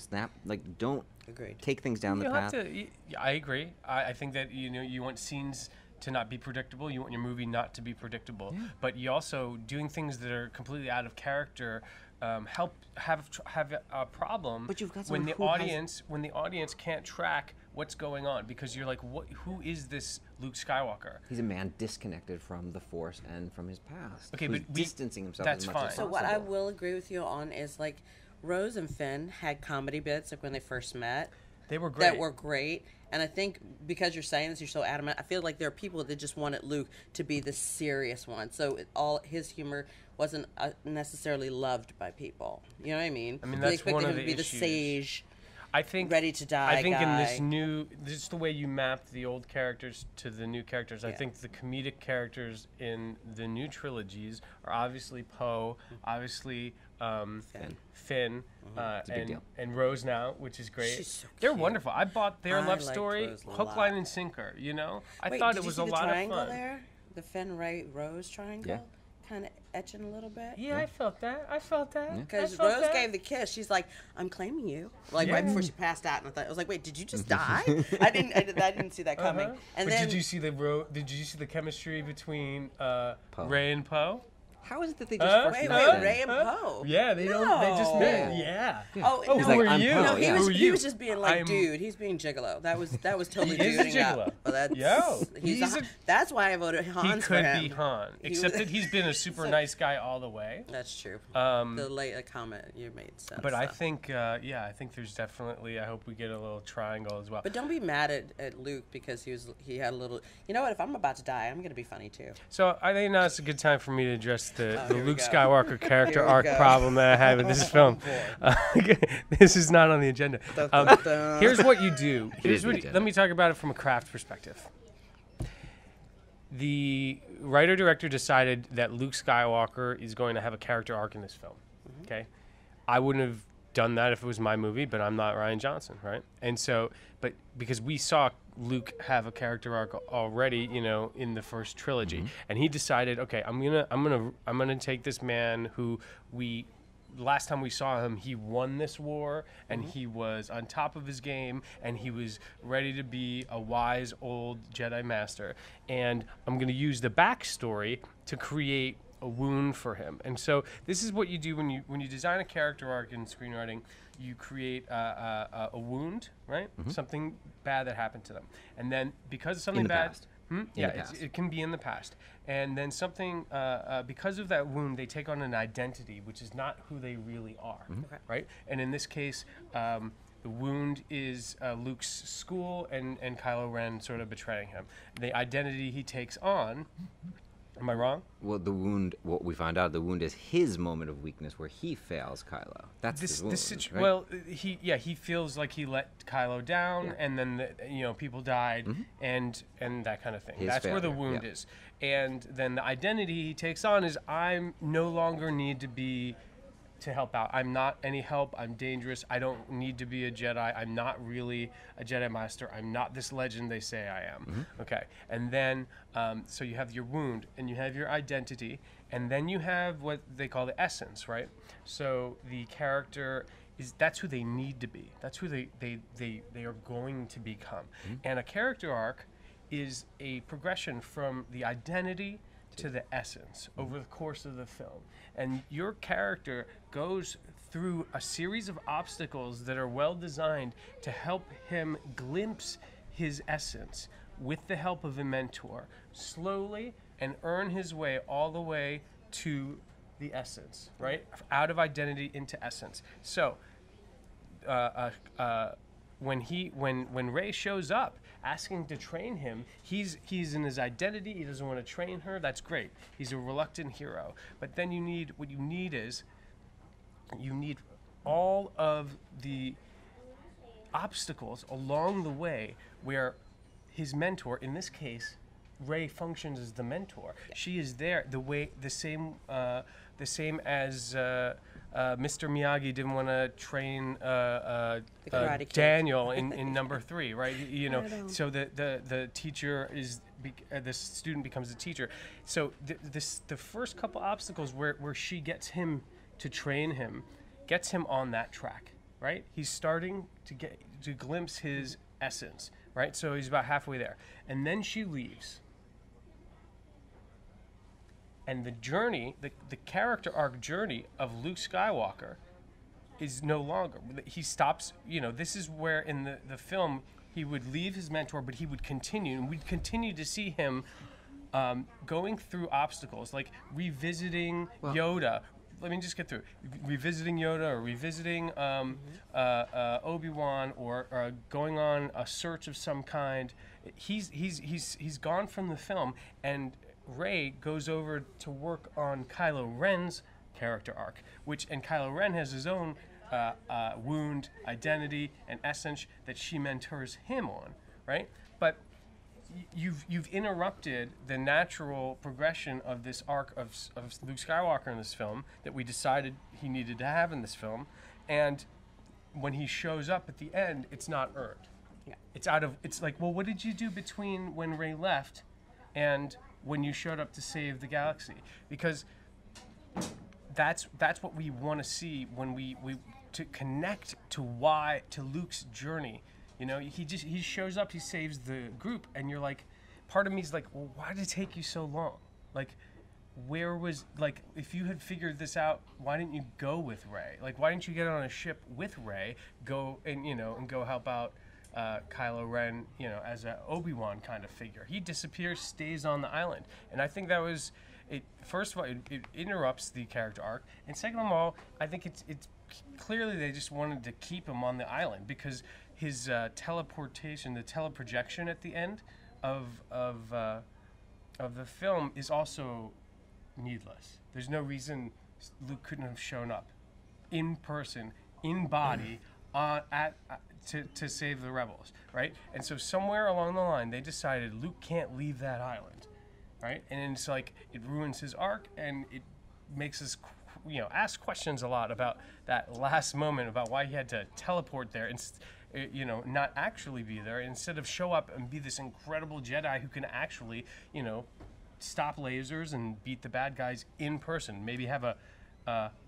Don't Agreed. take things down the You have path. to. I agree. I think that you want scenes to not be predictable. You want your movie not to be predictable. But you also doing things that are completely out of character help have a problem. But you've got when someone the who has- audience can't track what's going on because you're like, who is this Luke Skywalker? He's a man disconnected from the Force and from his past. Okay, who's but distancing himself that's as much fine. as So possible. what I will agree with you on is like Rose and Finn had comedy bits like when they first met They were great. that were great. And I think because you're saying this, you're so adamant. I feel like there are people that just wanted Luke to be the serious one. So all his humor wasn't necessarily loved by people. You know what I mean? I mean, They that's expected one of him the to be issues. the sage. I think ready to die I think in this guy. this is the way you map the old characters to the new characters. I Yeah. think the comedic characters in the new trilogies are obviously Poe, obviously Finn, It's a big deal. and Rose now, which is great. She's so They're cute. wonderful. I bought their I love liked story, Rose a hook, lot. line, and sinker. You know, I Wait, thought did it you was see a the lot of triangle fun. there? The Finn Ray Rose triangle? Yeah. Kind of etching a little bit. Yeah, I felt that. I felt that. Because I felt Rose that. gave the kiss. She's like, "I'm claiming you." Like Yeah. right before she passed out, and I was like, "Wait, did you just die?" I didn't see that coming. Uh-huh. And but then did you see the chemistry between Ray and Poe? How is it that they just first wait, met then? Ray and Poe. Yeah, they don't. They just No. met. Yeah. Oh, Oh, no, who like, are I'm you? Poe, no, he yeah. was Who are he you? was just being like, I'm- dude, he's being gigolo. That was totally He is a duding up. gigolo. But that's Yo, he's he's that's why I voted He Hans for could him. be Han, He except was- that he's been a super nice guy all the way. That's true. Um, The late comment you made sense. But I though. think, I think there's definitely. I hope we get a little triangle as well. But don't be mad at Luke because he had a little. You know what? If I'm about to die, I'm gonna be funny too. So I think now it's a good time for me to address the here we Luke go. Skywalker character Here we arc go. problem that I had with this film. This is not on the agenda. Dun, dun, dun. Here's what you do. Here's is the what agenda. let me talk about it from a craft perspective. the writer-director decided that Luke Skywalker is going to have a character arc in this film. Okay, I wouldn't have done that if it was my movie, but I'm not Rian Johnson, right? And so, but because we saw Luke have a character arc already, you know, in the first trilogy, and he decided, okay, I'm gonna take this man who last time we saw him, he won this war, and he was on top of his game, and he was ready to be a wise old Jedi Master. And I'm going to use the backstory to create a wound for him. And so this is what you do when you design a character arc in screenwriting. You create a wound, right? Something bad that happened to them, and then because of something bad. Past. Yeah, it can be in the past. And then something, because of that wound, they take on an identity, which is not who they really are, right? And in this case, the wound is Luke's school and Kylo Ren sort of betraying him. The identity he takes on, am I wrong? Well, the wound, what we find out, the wound is his moment of weakness where he fails Kylo. That's his wound, right? Well, he feels like he let Kylo down, and then people died, and that kind of thing. That's where the wound is. And then the identity he takes on is, I'm no longer need to help out. I'm not any help. I'm dangerous. I don't need to be a Jedi. I'm not really a Jedi Master. I'm not this legend they say I am. Okay. And then, so you have your wound, and you have your identity, and then you have what they call the essence, right? So the character that's who they need to be. That's who they are going to become. And a character arc is a progression from the identity to the essence over the course of the film. And your character goes through a series of obstacles that are well designed to help him glimpse his essence with the help of a mentor, slowly, and earn his way all the way to the essence, right? Out of identity into essence. So when Rey shows up asking to train him, he's in his identity. He doesn't want to train her. That's great. He's a reluctant hero. But then you need all of the obstacles along the way where his mentor, in this case, Rey, functions as the mentor. She is there the same as Mr. Miyagi didn't want to train Daniel in number 3, right? So the teacher the student becomes a teacher. So the first couple obstacles where she gets him to train him, gets him on that track, right? He's starting to glimpse his essence, right? So he's about halfway there, and then she leaves. And the journey, the character arc journey of Luke Skywalker is no longer. He stops, this is where in the film he would leave his mentor, but he would continue, and we'd continue to see him going through obstacles, like revisiting Yoda. Let me just get through. Revisiting Yoda, or revisiting Obi-Wan, or going on a search of some kind. He's gone from the film, and Rey goes over to work on Kylo Ren's character arc, and Kylo Ren has his own wound, identity, and essence that she mentors him on, right? But you've interrupted the natural progression of this arc of Luke Skywalker in this film that we decided he needed to have in this film, and when he shows up at the end, it's not earned. Yeah. It's like, well, what did you do between when Rey left and when you showed up to save the galaxy? Because that's what we want to see when we to connect to Luke's journey. He shows up, he saves the group, and you're like, part of me is like, well, why did it take you so long? Like, if you had figured this out, why didn't you go with Rey? Like, why didn't you get on a ship with Rey, go and go help out Kylo Ren, as an Obi-Wan kind of figure? He disappears, stays on the island, and I think that was it. First of all, it interrupts the character arc, and second of all, I think it's clearly they just wanted to keep him on the island because his teleportation, the teleprojection at the end of the film is also needless. There's no reason Luke couldn't have shown up in person, in body, to save the rebels, right? And so somewhere along the line, they decided Luke can't leave that island. right? And it's like it ruins his arc, and it makes us, ask questions a lot about that last moment, about why he had to teleport there and, not actually be there, instead of show up and be this incredible Jedi who can actually, stop lasers and beat the bad guys in person. Maybe have a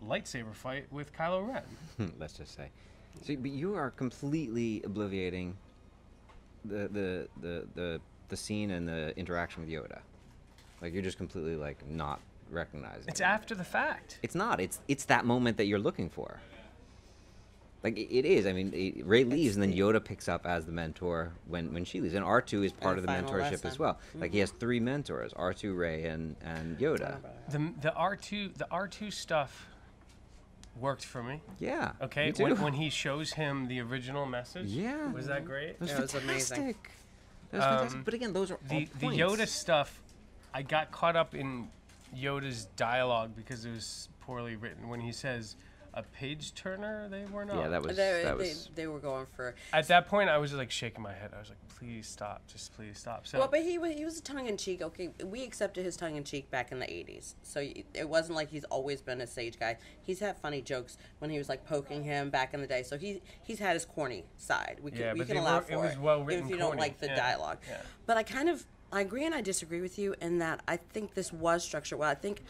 lightsaber fight with Kylo Ren. Let's just say. So, but you are completely obliviating the scene and the interaction with Yoda. Like, you're just completely like not recognizing. It's after the fact. It's not. It's that moment that you're looking for. Like, it is. I mean, Rey leaves, and then Yoda picks up as the mentor when she leaves. And R2 is part of the mentorship as well. Like, he has 3 mentors: R2, Rey, and Yoda. The R2 stuff worked for me. Yeah. Okay. Me too. When he shows him the original message. Yeah. Was that great? That was It was fantastic. amazing. That was fantastic. But again, those are all The points. Yoda stuff, I got caught up in Yoda's dialogue because it was poorly written. When he says a page turner, they were not. Yeah, that was. They were going for. At that point, I was like shaking my head. I was like, "Please stop! Just please stop!" So, Well, but he was tongue in cheek. Okay, we accepted his tongue in cheek back in the '80s, so it wasn't like he's always been a sage guy. He's had funny jokes when he was like poking him back in the day. So he's had his corny side. We can allow for it was well even written. if you don't like the dialogue. Yeah. But I agree and I disagree with you in that I think this was structured well. I think.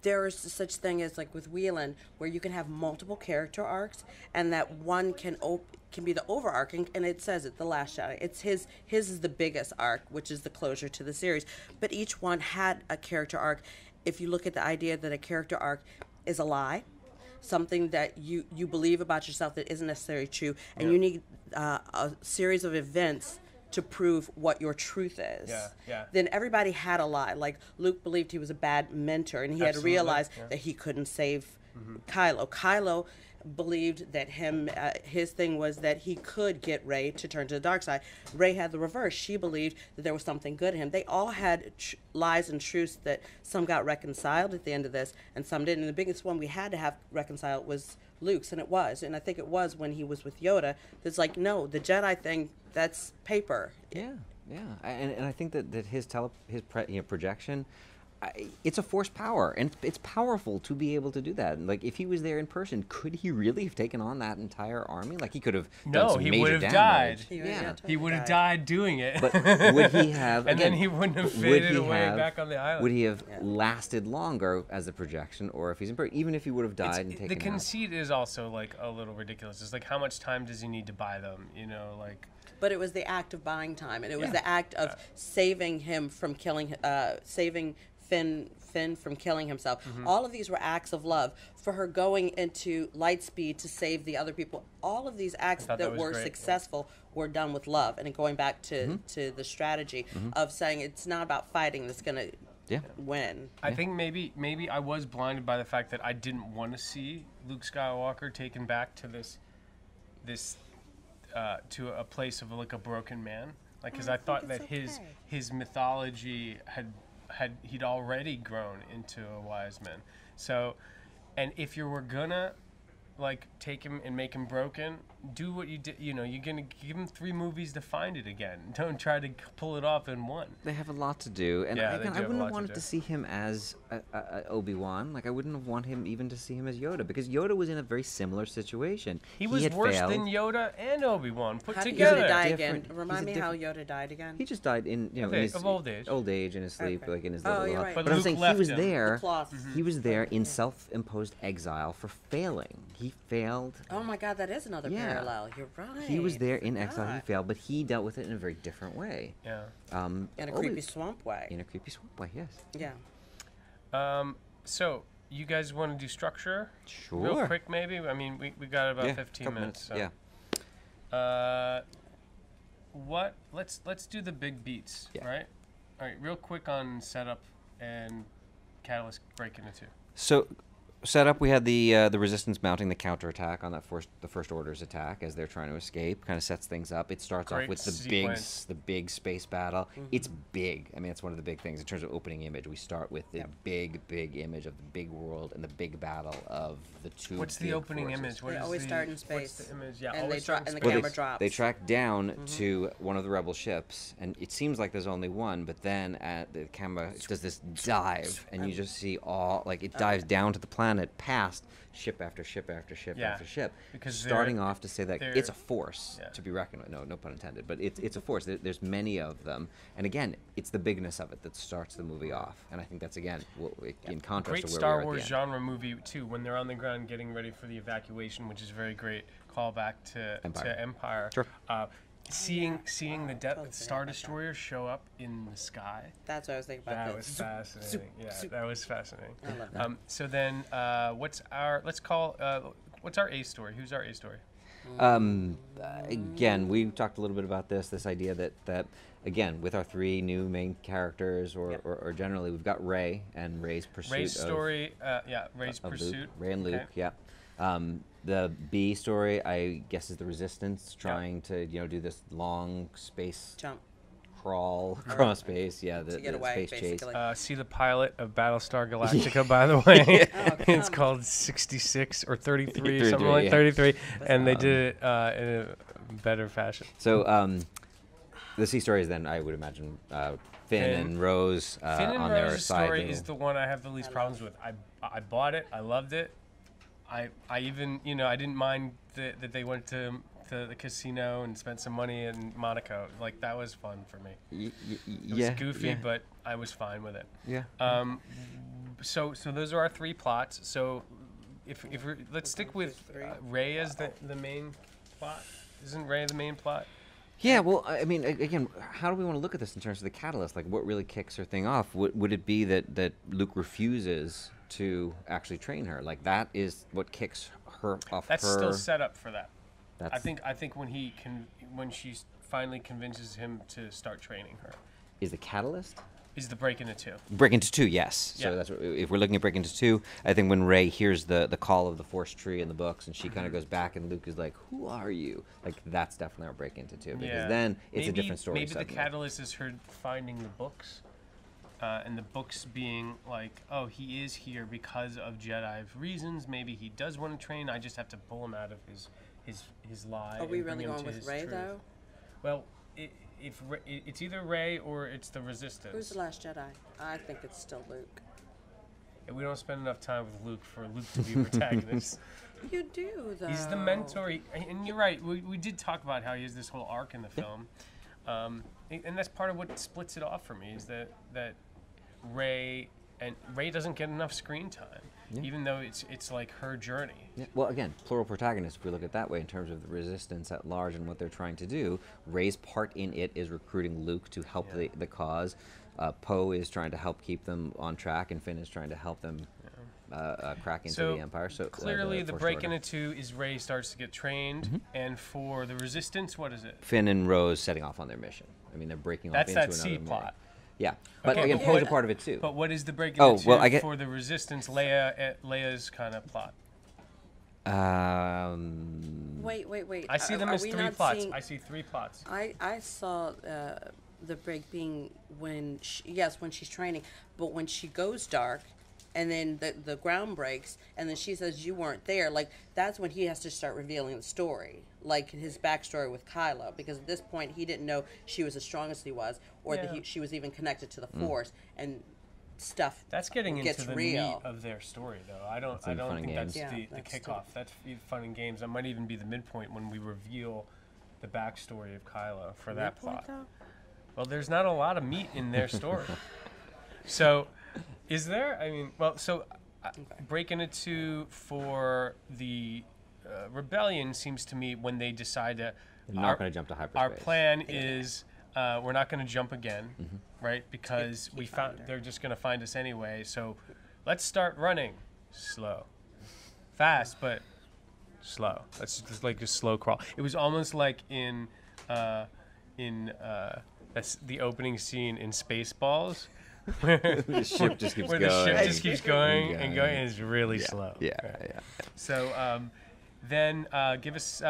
There is such thing as like with Whelan, where you can have multiple character arcs, and that one can be the overarching, and it says it, The Last Jedi. It's his is the biggest arc, which is the closure to the series. But each one had a character arc. If you look at the idea that a character arc is a lie, something that you believe about yourself that isn't necessarily true, and you need a series of events to prove what your truth is. Yeah. Then everybody had a lie. Like Luke believed he was a bad mentor, and he had to realize that he couldn't save Kylo. Kylo believed that his thing was that he could get Rey to turn to the dark side. Rey had the reverse. She believed that there was something good in him. They all had lies and truths that some got reconciled at the end of this, and some didn't. And the biggest one we had to have reconciled was Luke's, and it was. And I think it was when he was with Yoda. It's like, no, the Jedi thing, that's paper. Yeah. And I think that his projection, it's a force power, and it's powerful to be able to do that. Like, if he was there in person, could he really have taken on that entire army? Like, he could have done some he would major have damage. died. He would have died doing it. But would he have? And again, then he wouldn't have faded away back on the island. Would he have lasted longer as a projection, or if he's in person, even if he would have died and taken the out? conceit is also like a little ridiculous. It's like, how much time does he need to buy them? But it was the act of buying time, and it was the act of saving him from killing, saving Finn from killing himself. All of these were acts of love. For her going into Lightspeed to save the other people, all of these acts that were great. successful were done with love. And going back to the strategy of saying it's not about fighting that's going to win. I think maybe I was blinded by the fact that I didn't want to see Luke Skywalker taken back to this to a place of like a broken man, like, because I thought that his mythology he'd already grown into a wise man. So, and if you were gonna like take him and make him broken, do what you did. You're gonna give him 3 movies to find it again. Don't try to pull it off in one. They have a lot to do, and Yeah, again, they I do have a wouldn't lot have to wanted do. to see him as Obi-Wan. Like, I wouldn't have wanted him even to see him as Yoda, because Yoda was in a very similar situation. He was had worse failed. than Yoda and Obi-Wan put How did together. Yoda die Different- again? Remind me he's a how Yoda died again. He just died in in his Of old age. Old age in his sleep, Okay. like in his Oh, little. you're right. But But I'm Luke saying he left was him. there. The cloth. He was there in self-imposed exile for failing. He failed. Oh my God, that is another Yeah. parallel. You're right. He was there in exile. He Forgot. failed, but he dealt with it in a very different way. Yeah. In a creepy swamp way. In a creepy swamp way, yes. Yeah. So you guys want to do structure? Sure. Real quick, maybe. I mean, we got about Yeah, 15 couple minutes. So. Yeah. Let's do the big beats, Yeah. right? All right, real quick on setup and Catalyst break into 2. So, setup, we had the Resistance mounting the counterattack on that the First Order's attack as they're trying to escape. Kind of sets things up. It starts off Great with the sequence. big space battle. It's big. I mean, it's one of the big things in terms of opening image. We start with the big image of the big world and the big battle of the two. What's the big opening forces. image? What They is always the, start in what's space. the image? Yeah, And always they start in and the space. camera drops. They track down to one of the rebel ships, and it seems like there's only one, but then the camera does this dive, and you just see it dives down to the planet, past ship after ship after ship Yeah, after ship, because starting off to say that they're- it's a force yeah. to be reckoned with. No pun intended, but it's a force. There's many of them, and again, it's the bigness of it that starts the movie off, and I think that's again in contrast Great to where Star we are Wars at the end. genre movie too. When they're on the ground getting ready for the evacuation, which is a very great callback to Empire. Sure. Seeing the Totally Star forgot about Destroyer show up in the sky. That's what I was thinking about. That was fascinating. Yeah, that was fascinating. I love that. So then, what's our A story? Who's our A story? Again, we talked a little bit about this idea that again, with our three new main characters, or generally, we've got Rey and Rey's pursuit Rey's of, story. Rey's of pursuit. Luke. Rey and Luke, Okay. yeah. The B story, I guess, is the Resistance trying to do this long space Jump. crawl across space. Yeah, the To get away, space chase. basically. See the pilot of Battlestar Galactica, by the way. Oh, It's come. called 66 or 33, 33, something like yeah. 33, and they did it in a better fashion. So the C story is then, I would imagine, Finn and Rose Finn and on their Rose's side. story little- is the one I have the least problems with. I bought it. I loved it. I even I didn't mind that they went to the casino and spent some money in Monaco. Like that was fun for me. It was goofy, but I was fine with it. Yeah. So those are our three plots. So if let's stick with Rey as the main plot. Isn't Rey the main plot? Yeah, well, I mean, again, how do we want to look at this in terms of the catalyst? Like, what really kicks her thing off? Would it be that Luke refuses to actually train her? Like, that is what kicks her off. That's still set up for that. That's, I think when she finally convinces him to start training her, is the catalyst. is the break into two. Break into two, yes. Yeah. So that's what, if we're looking at break into two, I think when Rey hears the call of the Force tree in the books, and she kind of goes back, and Luke is like, "Who are you?" Like that's definitely our break into two, because then it's a different story. Maybe the suddenly. catalyst is her finding the books, and the books being like, oh, he is here because of Jedi reasons. Maybe he does want to train. I just have to pull him out of his lie. Are we and bring really him going to with his Rey truth. though? Well, it's either Rey or it's the Resistance. Who's the Last Jedi? I think it's still Luke. And we don't spend enough time with Luke for Luke to be a protagonist. You do though. He's the mentor, and you're right. We did talk about how he has this whole arc in the film, and that's part of what splits it off for me is that Rey doesn't get enough screen time, even though it's like her journey. Yeah. Well, again, plural protagonist, if we look at it that way in terms of the Resistance at large and what they're trying to do. Rey's part in it is recruiting Luke to help the cause. Poe is trying to help keep them on track, and Finn is trying to help them crack into the Empire. So clearly the Force break Order. into two is Rey starts to get trained, and for the Resistance, what is it? Finn and Rose setting off on their mission. I mean, they're breaking off That's into that another C mission. plot. Yeah, but Okay, again, but Poe's a what- part of it too. But what is the break Oh, into well, two I get- for the Resistance? Leia's kind of plot. Wait. I see them Are as we three not plots. seeing- I see three plots. I saw the break being when when she's training, but when she goes dark, and then the ground breaks, and then she says you weren't there. Like that's when he has to start revealing the story, like his backstory with Kylo, because at this point he didn't know she was as strong as he was, or Yeah. that she was even connected to the Force and stuff. That's getting gets into the real. meat of their story, though. I don't in fun and think that's games. the Yeah, that's kickoff. That's fun and games. That might even be the midpoint when we reveal the backstory of Kylo for that plot. Though? Well, there's not a lot of meat in their story. So, is there? I mean, well, so breaking it to for the rebellion seems to me when they decide to. They're not going to jump to hyperspace. Our plan is we're not going to jump again, right? Because Keep we found finding her. they're just going to find us anyway. So let's start running slow, fast but slow. That's just like a slow crawl. It was almost like in that's the opening scene in Spaceballs The ship just keeps where going. the ship just keeps going and and going, and it's really Yeah, slow. Yeah, Right. yeah. So then give us.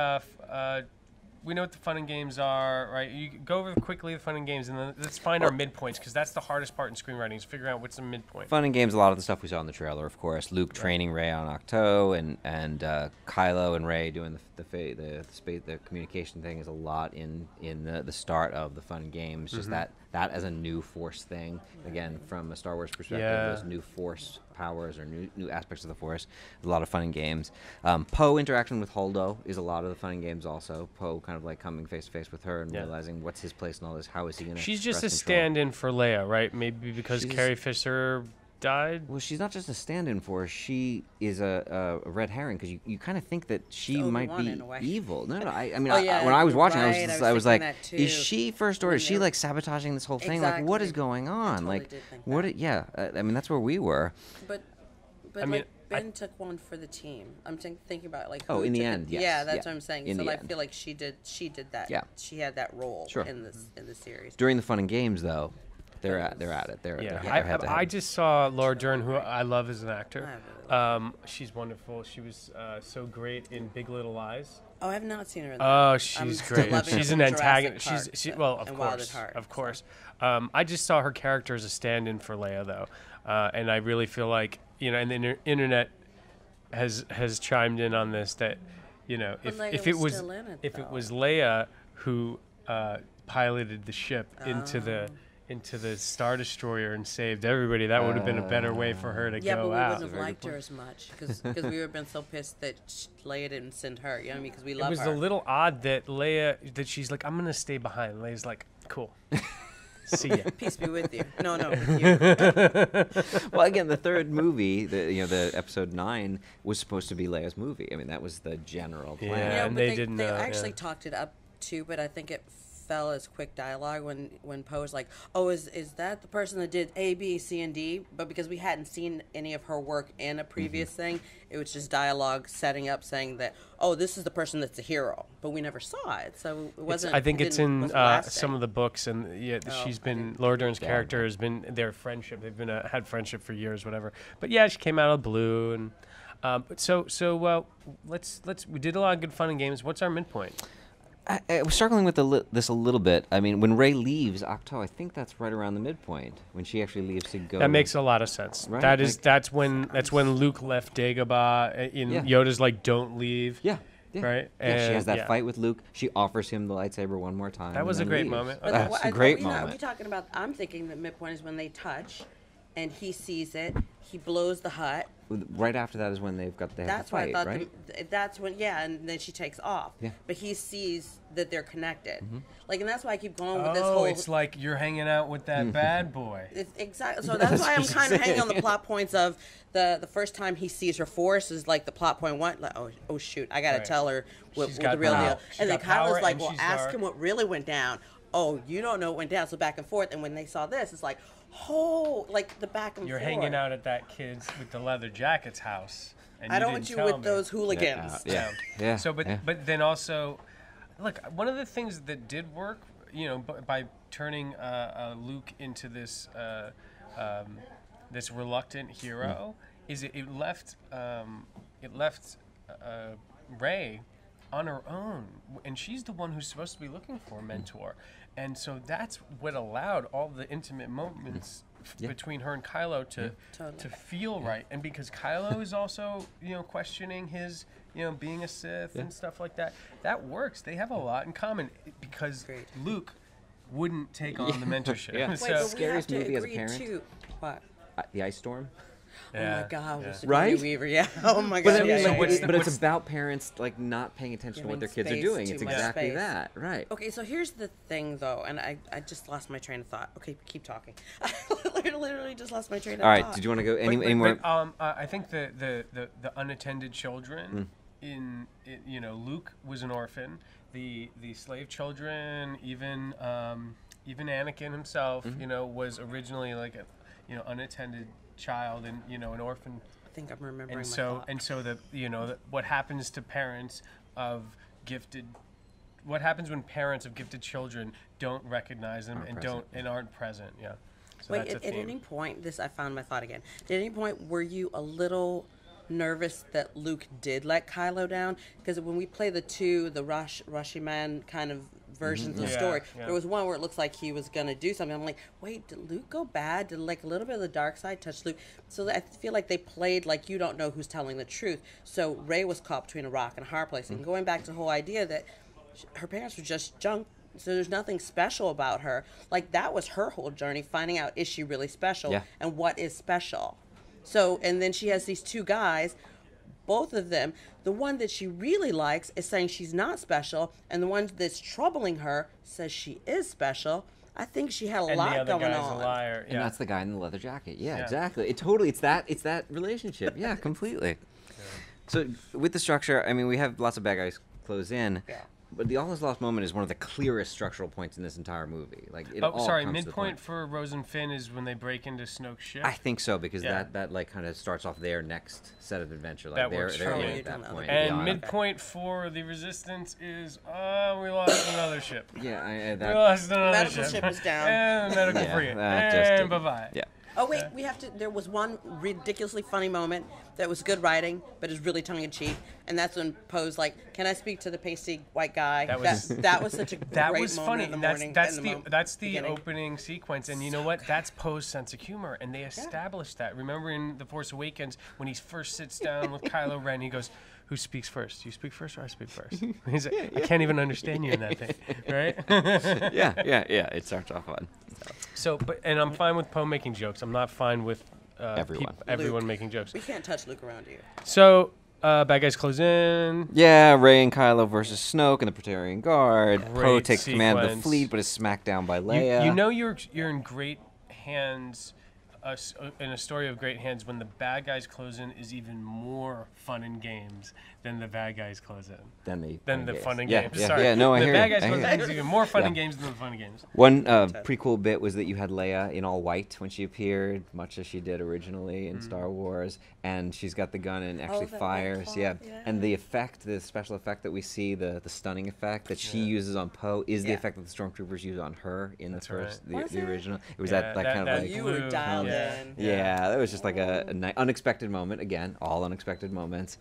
We know what the fun and games are, right? You go over quickly the fun and games, and then let's find our midpoints, because that's the hardest part in screenwriting, is figuring out what's the midpoint. Fun and games, a lot of the stuff we saw in the trailer, of course. Luke training Rey on Octo, and Kylo and Rey doing the communication thing is a lot in the start of the fun and games. Just that as a new Force thing. Again, from a Star Wars perspective, those new Force powers or new aspects of the Force. A lot of fun and games. Poe interaction with Holdo is a lot of the fun and games also. Poe kind of like coming face to face with her and realizing what's his place in all this. How is he going to? She's just a stand-in for Leia, right? Maybe because Carrie Fisher died. Well, she's not just a stand-in for her. She is a red herring, because you kind of think that she might be evil. No, I mean, when I was watching, I was like, is she First Order? Is she like sabotaging this whole thing? Like, what is going on? Totally Like, did think what? that. I mean, that's where we were. But I mean, like Ben took one for the team. I'm thinking about like. Oh, who in the took end, it. yes. Yeah, that's Yeah. what I'm saying. In So the I end. feel like she did that. Yeah. She had that role Sure. in the series. During the fun and games, though, they're at it. They're head to I head. just saw Laura Dern, who I love as an actor. She's wonderful. She was so great in Big Little Lies. Oh, I have not seen her. In that. Oh, she's I'm still great. loving She's her an from Jurassic antagonist. Park, Well, of and Wild at course, Heart, of course. I just saw her character as a stand-in for Leia, though, and I really feel like, and the internet has chimed in on this, that if Leia if it was was still in it, if it though. was Leia who piloted the ship into the Star Destroyer and saved everybody, that would have been a better way for her to Yeah, but go we out. wouldn't have liked her as much because we would have been so pissed that Leia didn't send her. You know what I mean? Because we It love was her. a little odd that that she's like, I'm gonna stay behind. Leia's like, cool. See ya. Peace be with you. No, with you. Well, again, the third movie, the episode 9, was supposed to be Leia's movie. I mean, that was the general plan. Yeah, and but they didn't They know, actually yeah. talked it up too, but I think it fell as quick dialogue when Poe's like, "Oh, is that the person that did A, B, C, and D?" But because we hadn't seen any of her work in a previous thing, it was just dialogue setting up saying that, "Oh, this is the person that's the hero," but we never saw it, so it wasn't. I think it's in wasn't lasting. some of the books, and she's been Laura Dern's Yeah. character has been their friendship. They've been had friendship for years, whatever. But yeah, she came out of the blue, and let's we did a lot of good fun and games. What's our midpoint? I was struggling with this a little bit. I mean, when Rey leaves Octo, I think that's right around the midpoint when she actually leaves to go. That makes a lot of sense. Right, That's when Luke left Dagobah. Yoda's like, "Don't leave." Yeah. Right. Yeah, she has And, that fight with Luke. She offers him the lightsaber one more time. That was and a then great leaves. moment. But That's a great Are we moment. talking about? I'm thinking the midpoint is when they touch, and he sees it. He blows the hut. Right after that is when they have That's the what fight, I thought. right? That's when, and then she takes off. Yeah. But he sees that they're connected. Like, and that's why I keep going with this whole. Oh, it's like you're hanging out with that bad boy. Exactly. So that's why I'm kind of hanging on the plot points of the first time he sees her Force is like the plot point one. Like, oh shoot, I gotta Right. tell her what She's the got real power. deal. She's And then got power Kylo's like, and well, she's ask dark. him what really went down. Oh, you don't know what went down. So back and forth. And when they saw this, it's like, oh, like the back and You're forth. hanging out at that kid's with the leather jacket's house. And I don't didn't want you tell with me. those hooligans. Yeah. So, yeah. but then also, look, one of the things that did work, by turning Luke into this this reluctant hero, is it left Rey on her own, and she's the one who's supposed to be looking for a mentor, and so that's what allowed all the intimate moments between her and Kylo to feel right, and because Kylo is also questioning his being a Sith and stuff like that, that works. They have a lot in common because Luke wouldn't take on the mentorship. Yeah. Wait, So, but we have Scariest to movie as a agree parent? too. What? The Ice Storm. Oh my God, was Right? Weaver? Yeah. Oh my But, God. I mean, yeah, like, yeah, but yeah. it's about parents like not paying attention to what their Giving kids are space, doing. too It's much exactly space. that, right? Okay, so here's the thing, though, and I just lost my train of thought. Okay, keep talking. I literally just lost my train of All right. thought. Did you want to go any more? I think the unattended children in Luke was an orphan. The slave children, even Anakin himself, was originally like a unattended child and an orphan. I think I'm remembering And my so thought. and so what happens to parents of gifted. What happens when parents of gifted children don't recognize them and present. aren't present? Yeah. So Wait, that's a at theme. any point, I found my thought again. At any point, were you a little nervous that Luke did let Kylo down? Because when we play the Rushy Man kind of versions of the story, there was one where it looks like he was going to do something. I'm like, wait, did Luke go bad? Did like a little bit of the dark side touch Luke? So I feel like they played like you don't know who's telling the truth. So Rey was caught between a rock and a hard place. And going back to the whole idea that her parents were just junk, so there's nothing special about her. Like, that was her whole journey, finding out, is she really special? And what is special? So, and then she has these two guys, both of them. The one that she really likes is saying she's not special, and the one that's troubling her says she is special. I think she had a And lot the other going guy's on. a liar. And that's the guy in the leather jacket. Yeah, exactly. It's that relationship. Yeah, completely. So with the structure, I mean, we have lots of bad guys close in. Yeah. But the All Is Lost moment is one of the clearest structural points in this entire movie. Like, it all sorry, comes to the midpoint point. for Rose and Finn is when they break into Snoke's ship. I think so, because that like kind of starts off their next set of adventure. Like, That they're works they're for in me. at that point. And Yeah, midpoint for the Resistance is, we lost another ship. Yeah, We lost another Medical ship. ship is down. And medical Yeah, frigate. that just And did- bye-bye. Yeah. Oh wait, we have to. There was one ridiculously funny moment that was good writing, but is really tongue in cheek, and that's when Poe's like, "Can I speak to the pasty white guy?" That was- that was such a That great was moment funny. in the That's morning. that's in the mo- that's the beginning. opening sequence, and you know what? That's Poe's sense of humor, and they established that. Remember in The Force Awakens when he first sits down with Kylo Ren, he goes, "Who speaks first? You speak first, or I speak first?" He's like, "I can't even understand you in that thing, right?" yeah. It starts off on. So, and I'm fine with Poe making jokes. I'm not fine with Everyone. everyone Luke. making jokes. We can't touch Luke around here. So, bad guys close in. Yeah, Rey and Kylo versus Snoke and the Praetorian Guard. Poe Great takes command of the sequence. fleet, but is smacked down by Leia. You know you're in great hands. In a story of great hands, when the bad guys close in is even more fun and games than the bad guys close in. Than the fun and games. Sorry. Yeah, no, I the hear bad you. guys I close hear in you. is even more fun Yeah. and games than the fun and games. One pretty cool bit was that you had Leia in all white when she appeared, much as she did originally in Star Wars, and she's got the gun and actually that fires. white Yeah. cloth, yeah. And the effect, the special effect that we see, the stunning effect that she uses on Poe, is the Yeah. effect that the stormtroopers use on her in That's the first, right. Was the it? original. It was Yeah, that that- kind of that- like. You were dialed Yeah. in. Yeah, that was just like a unexpected moment. Again, all unexpected moments.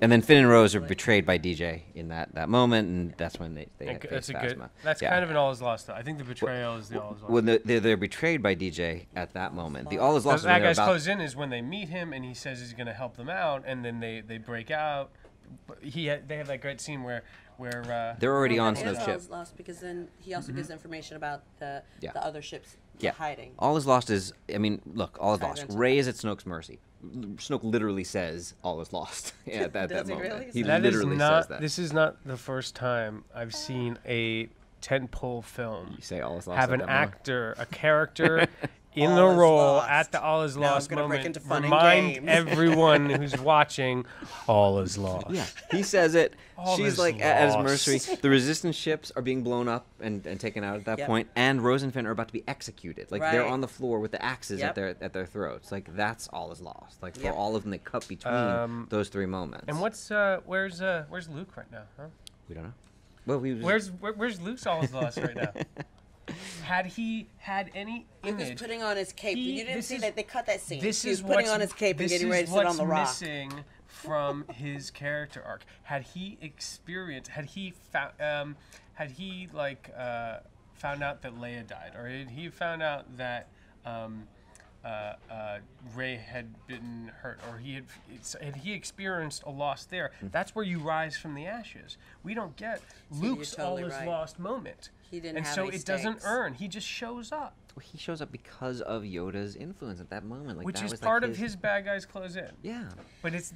And then Finn and Rose are betrayed by DJ in that moment, and that's when they And face that's a good. Phasma. That's Yeah. kind of an all is lost. Though. I think the betrayal is the all is lost. When they're betrayed by DJ at that moment. The all is lost. The is when bad they're guys about- close in is when they meet him and he says he's going to help them out, and then they break out. But they have that great scene where They're already on And Snoke's all ship. is lost because then he also gives information about the Yeah. other ships Yeah. hiding. All is lost is, I mean, look, all is Ties lost. into Rey is at Snoke's mercy. Snoke literally says all is lost at that Does he moment. really He say that is literally not. says that. This is not the first time I've seen a tentpole film You say all is lost. have at an that moment. actor, a character in All the is role lost. at the all is Now I'm lost gonna break moment. into fun and Remind games. everyone who's watching, all is lost. Yeah, he says it. All She's is like at his lost. mercy. The resistance ships are being blown up and taken out at that Yep. point, and Rose and Finn are about to be executed. Like they're Right. on the floor with the axes Yep. at their throats. Like that's all is lost. Like for Yep. all of them, they cut between those three moments. And what's where's Luke right now? Huh? we don't know. Well, we Where's Luke's all is lost right now? Had he had any He was image? putting on his cape. He- You didn't this see is- that they cut that scene. This he was is putting what's, on his cape and this getting is ready to sit on the rock. missing from his character arc. Had he experienced? Had he found? Had he found out that Leia died, or had he found out that Rey had been hurt, or had he experienced a loss there? That's where you rise from the ashes. We don't get Luke's totally all is right. lost moment. He didn't and have so any it doesn't stakes. earn. He just shows up, he shows up because of Yoda's influence at that moment. Like which that is was, part like, of his bad guys close in. Yeah. But it's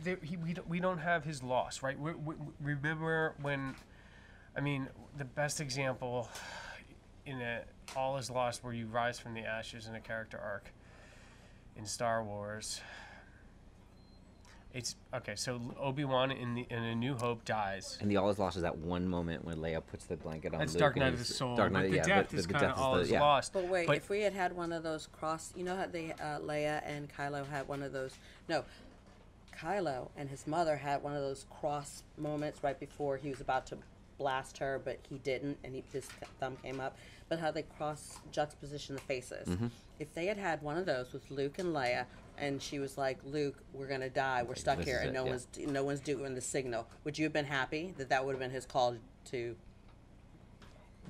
we don't have his loss, right? We remember when, I mean, the best example in all is lost, where you rise from the ashes in a character arc in Star Wars. It's okay. So Obi-Wan in A New Hope dies. And the all is lost is that one moment when Leia puts the blanket on That's Luke. Dark and Night of the he's- Soul. Dark but Knight, the yeah, death but is the kind of death all the- is yeah. lost. But wait, if we had one of those you know how they Leia and Kylo had one of those. No, Kylo and his mother had one of those cross moments right before he was about to blast her, but he didn't, and his thumb came up. But how they cross juxtaposition the faces. If they had had one of those with Luke and Leia, and she was like, "Luke, we're gonna die. We're stuck this here, is and it, no one's doing the signal." Would you have been happy that would have been his call to?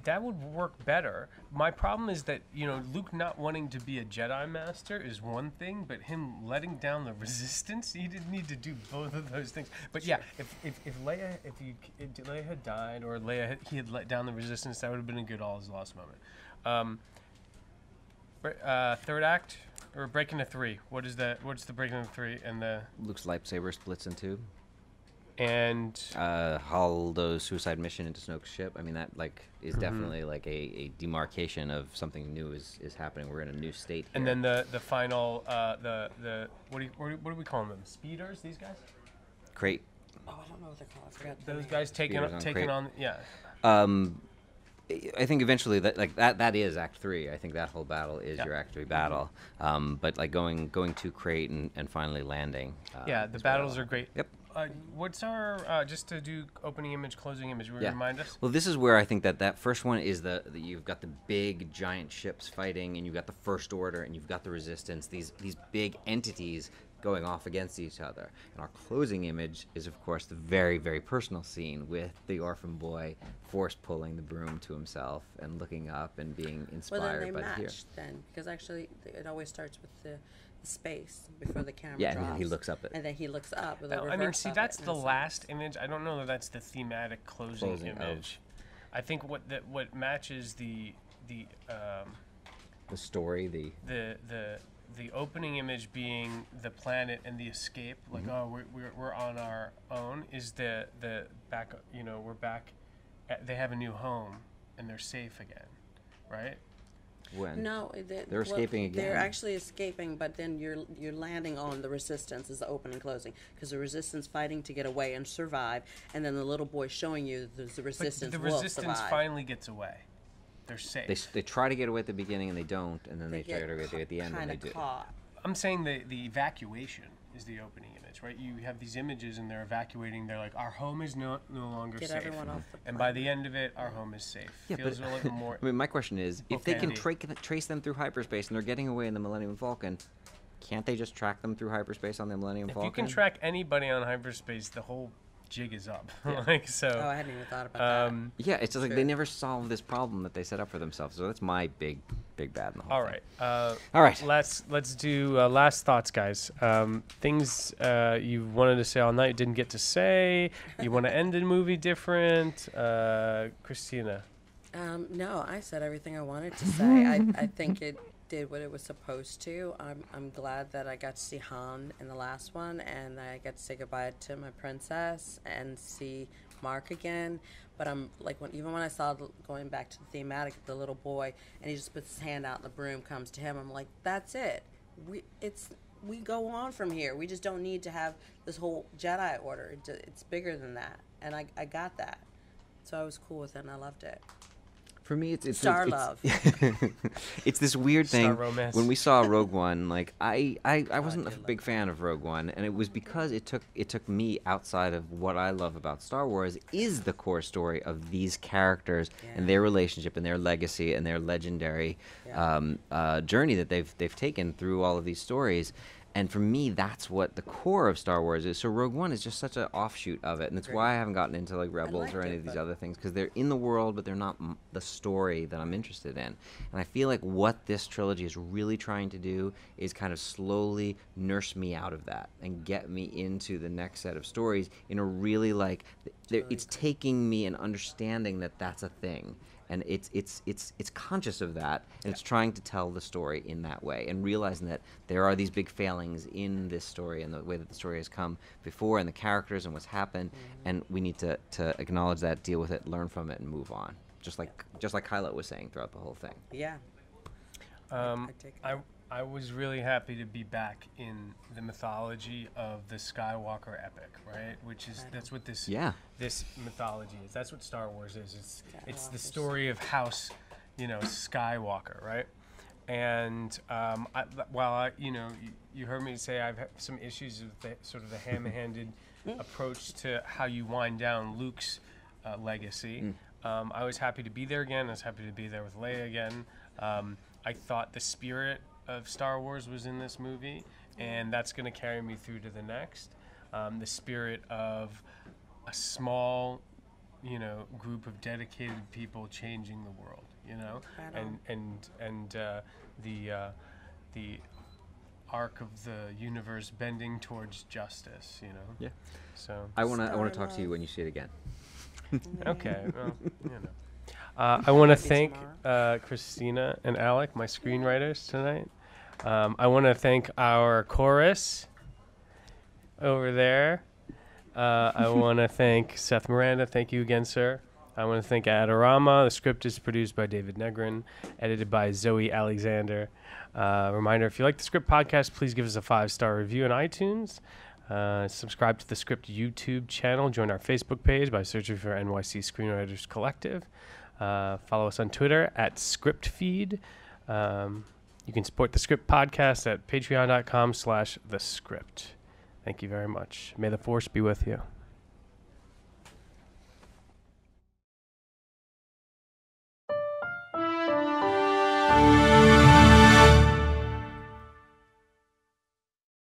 That would work better. My problem is that, Luke not wanting to be a Jedi Master is one thing, but him letting down the Resistance, he didn't need to do both of those things. But yeah, if Leia had died, or he had let down the Resistance, that would have been a good all is lost moment. Third act, or break into three. What's the break into three and the? Luke's lightsaber splits in two. And Holdo's suicide mission into Snoke's ship. I mean, that is definitely like a demarcation of something new is happening. We're in a new state here. And then the final the what do we call them? Speeders? These guys? Crate. Oh, I don't know what they're called. I forgot. Those guys taking Crate. on yeah. I think eventually that is Act 3. I think that whole battle is your Act 3 battle. But like going to Crate and finally landing. The battles are great. Yep. What's our just to do opening image, closing image? Will you remind us? Well, this is where I think that first one is you've got the big giant ships fighting, and you've got the First Order, and you've got the Resistance. These big entities going off against each other. And our closing image is, of course, the very, very personal scene with the orphan boy force pulling the broom to himself and looking up and being inspired by the hero. Then, because actually it always starts with the space before the camera drops. and then he looks up and then he looks up with I mean, see, that's the last image. I don't know that that's the thematic closing image. I think what matches the story, the opening image being the planet and the escape, like we're on our own, is the back. We're back. They have a new home and they're safe again, right? When? No, they're escaping again. They're actually escaping, but then you're landing on the Resistance is the opening closing, because the Resistance fighting to get away and survive, and then the little boy showing you the Resistance but the will Resistance survive. finally gets away. They're safe. They try to get away at the beginning and they don't, and then they try to get away at the end and they do. Caught. I'm saying the evacuation is the opening image, right? You have these images and they're evacuating. They're like, our home is no longer Get safe. everyone off the And by the end of it, our home is safe. Yeah, Feels a little more. I mean, my question is, if they can trace them through hyperspace and they're getting away in the Millennium Falcon, can't they just track them through hyperspace on the Millennium Falcon? If you can track anybody on hyperspace, the whole jig is up. Oh, I hadn't even thought about that. Yeah, it's just like they never solve this problem that they set up for themselves. So that's my big bad in the whole thing. All right. Let's do last thoughts, guys. Things you wanted to say all night, didn't get to say. You want to end the movie different, Christina? No, I said everything I wanted to say. I think it did what it was supposed to. I'm glad that I got to see Han in the last one, and I got to say goodbye to my princess and see Mark again. But I'm like, even when I saw going back to the thematic, the little boy, and he just puts his hand out and the broom comes to him, I'm like, that's it. We go on from here. We just don't need to have this whole Jedi Order. It's bigger than that, and I got that. So I was cool with it, and I loved it. For me, it's Star love. It's this weird thing. Star romance. When we saw Rogue One, like I wasn't a big fan of Rogue One, and it was because it took me outside of what I love about Star Wars is the core story of these characters and their relationship and their legacy and their legendary journey that they've taken through all of these stories. And for me, that's what the core of Star Wars is. So Rogue One is just such an offshoot of it, and that's why I haven't gotten into like Rebels or any of these other things, because they're in the world, but they're not the story that I'm interested in. And I feel like what this trilogy is really trying to do is kind of slowly nurse me out of that and get me into the next set of stories in a really it's taking me and understanding that that's a thing. And it's conscious of that, and it's trying to tell the story in that way, and realizing that there are these big failings in this story and the way that the story has come before, and the characters and what's happened, and we need to acknowledge that, deal with it, learn from it, and move on. Just like Kylo was saying throughout the whole thing. Yeah. I was really happy to be back in the mythology of the Skywalker epic, right? That's what this mythology is. That's what Star Wars is. It's the story of House, Skywalker, right? And you heard me say I've had some issues with the ham-handed approach to how you wind down Luke's legacy. I was happy to be there again. I was happy to be there with Leia again. I thought the spirit of Star Wars was in this movie, and that's going to carry me through to the next. The spirit of a small, group of dedicated people changing the world, and the arc of the universe bending towards justice, Yeah. So I wanna talk to you when you see it again. okay, well, I want to thank Christina and Alec, my screenwriters tonight. I want to thank our chorus over there. I want to thank Seth Miranda. Thank you again, sir. I want to thank Adorama. The script is produced by David Negrin, edited by Zoe Alexander. Reminder, if you like the Script podcast, please give us a 5-star review on iTunes. Subscribe to the Script YouTube channel. Join our Facebook page by searching for NYC Screenwriters Collective. Follow us on Twitter at ScriptFeed. You can support the Script podcast at patreon.com/thescript. Thank you very much. May the Force be with you.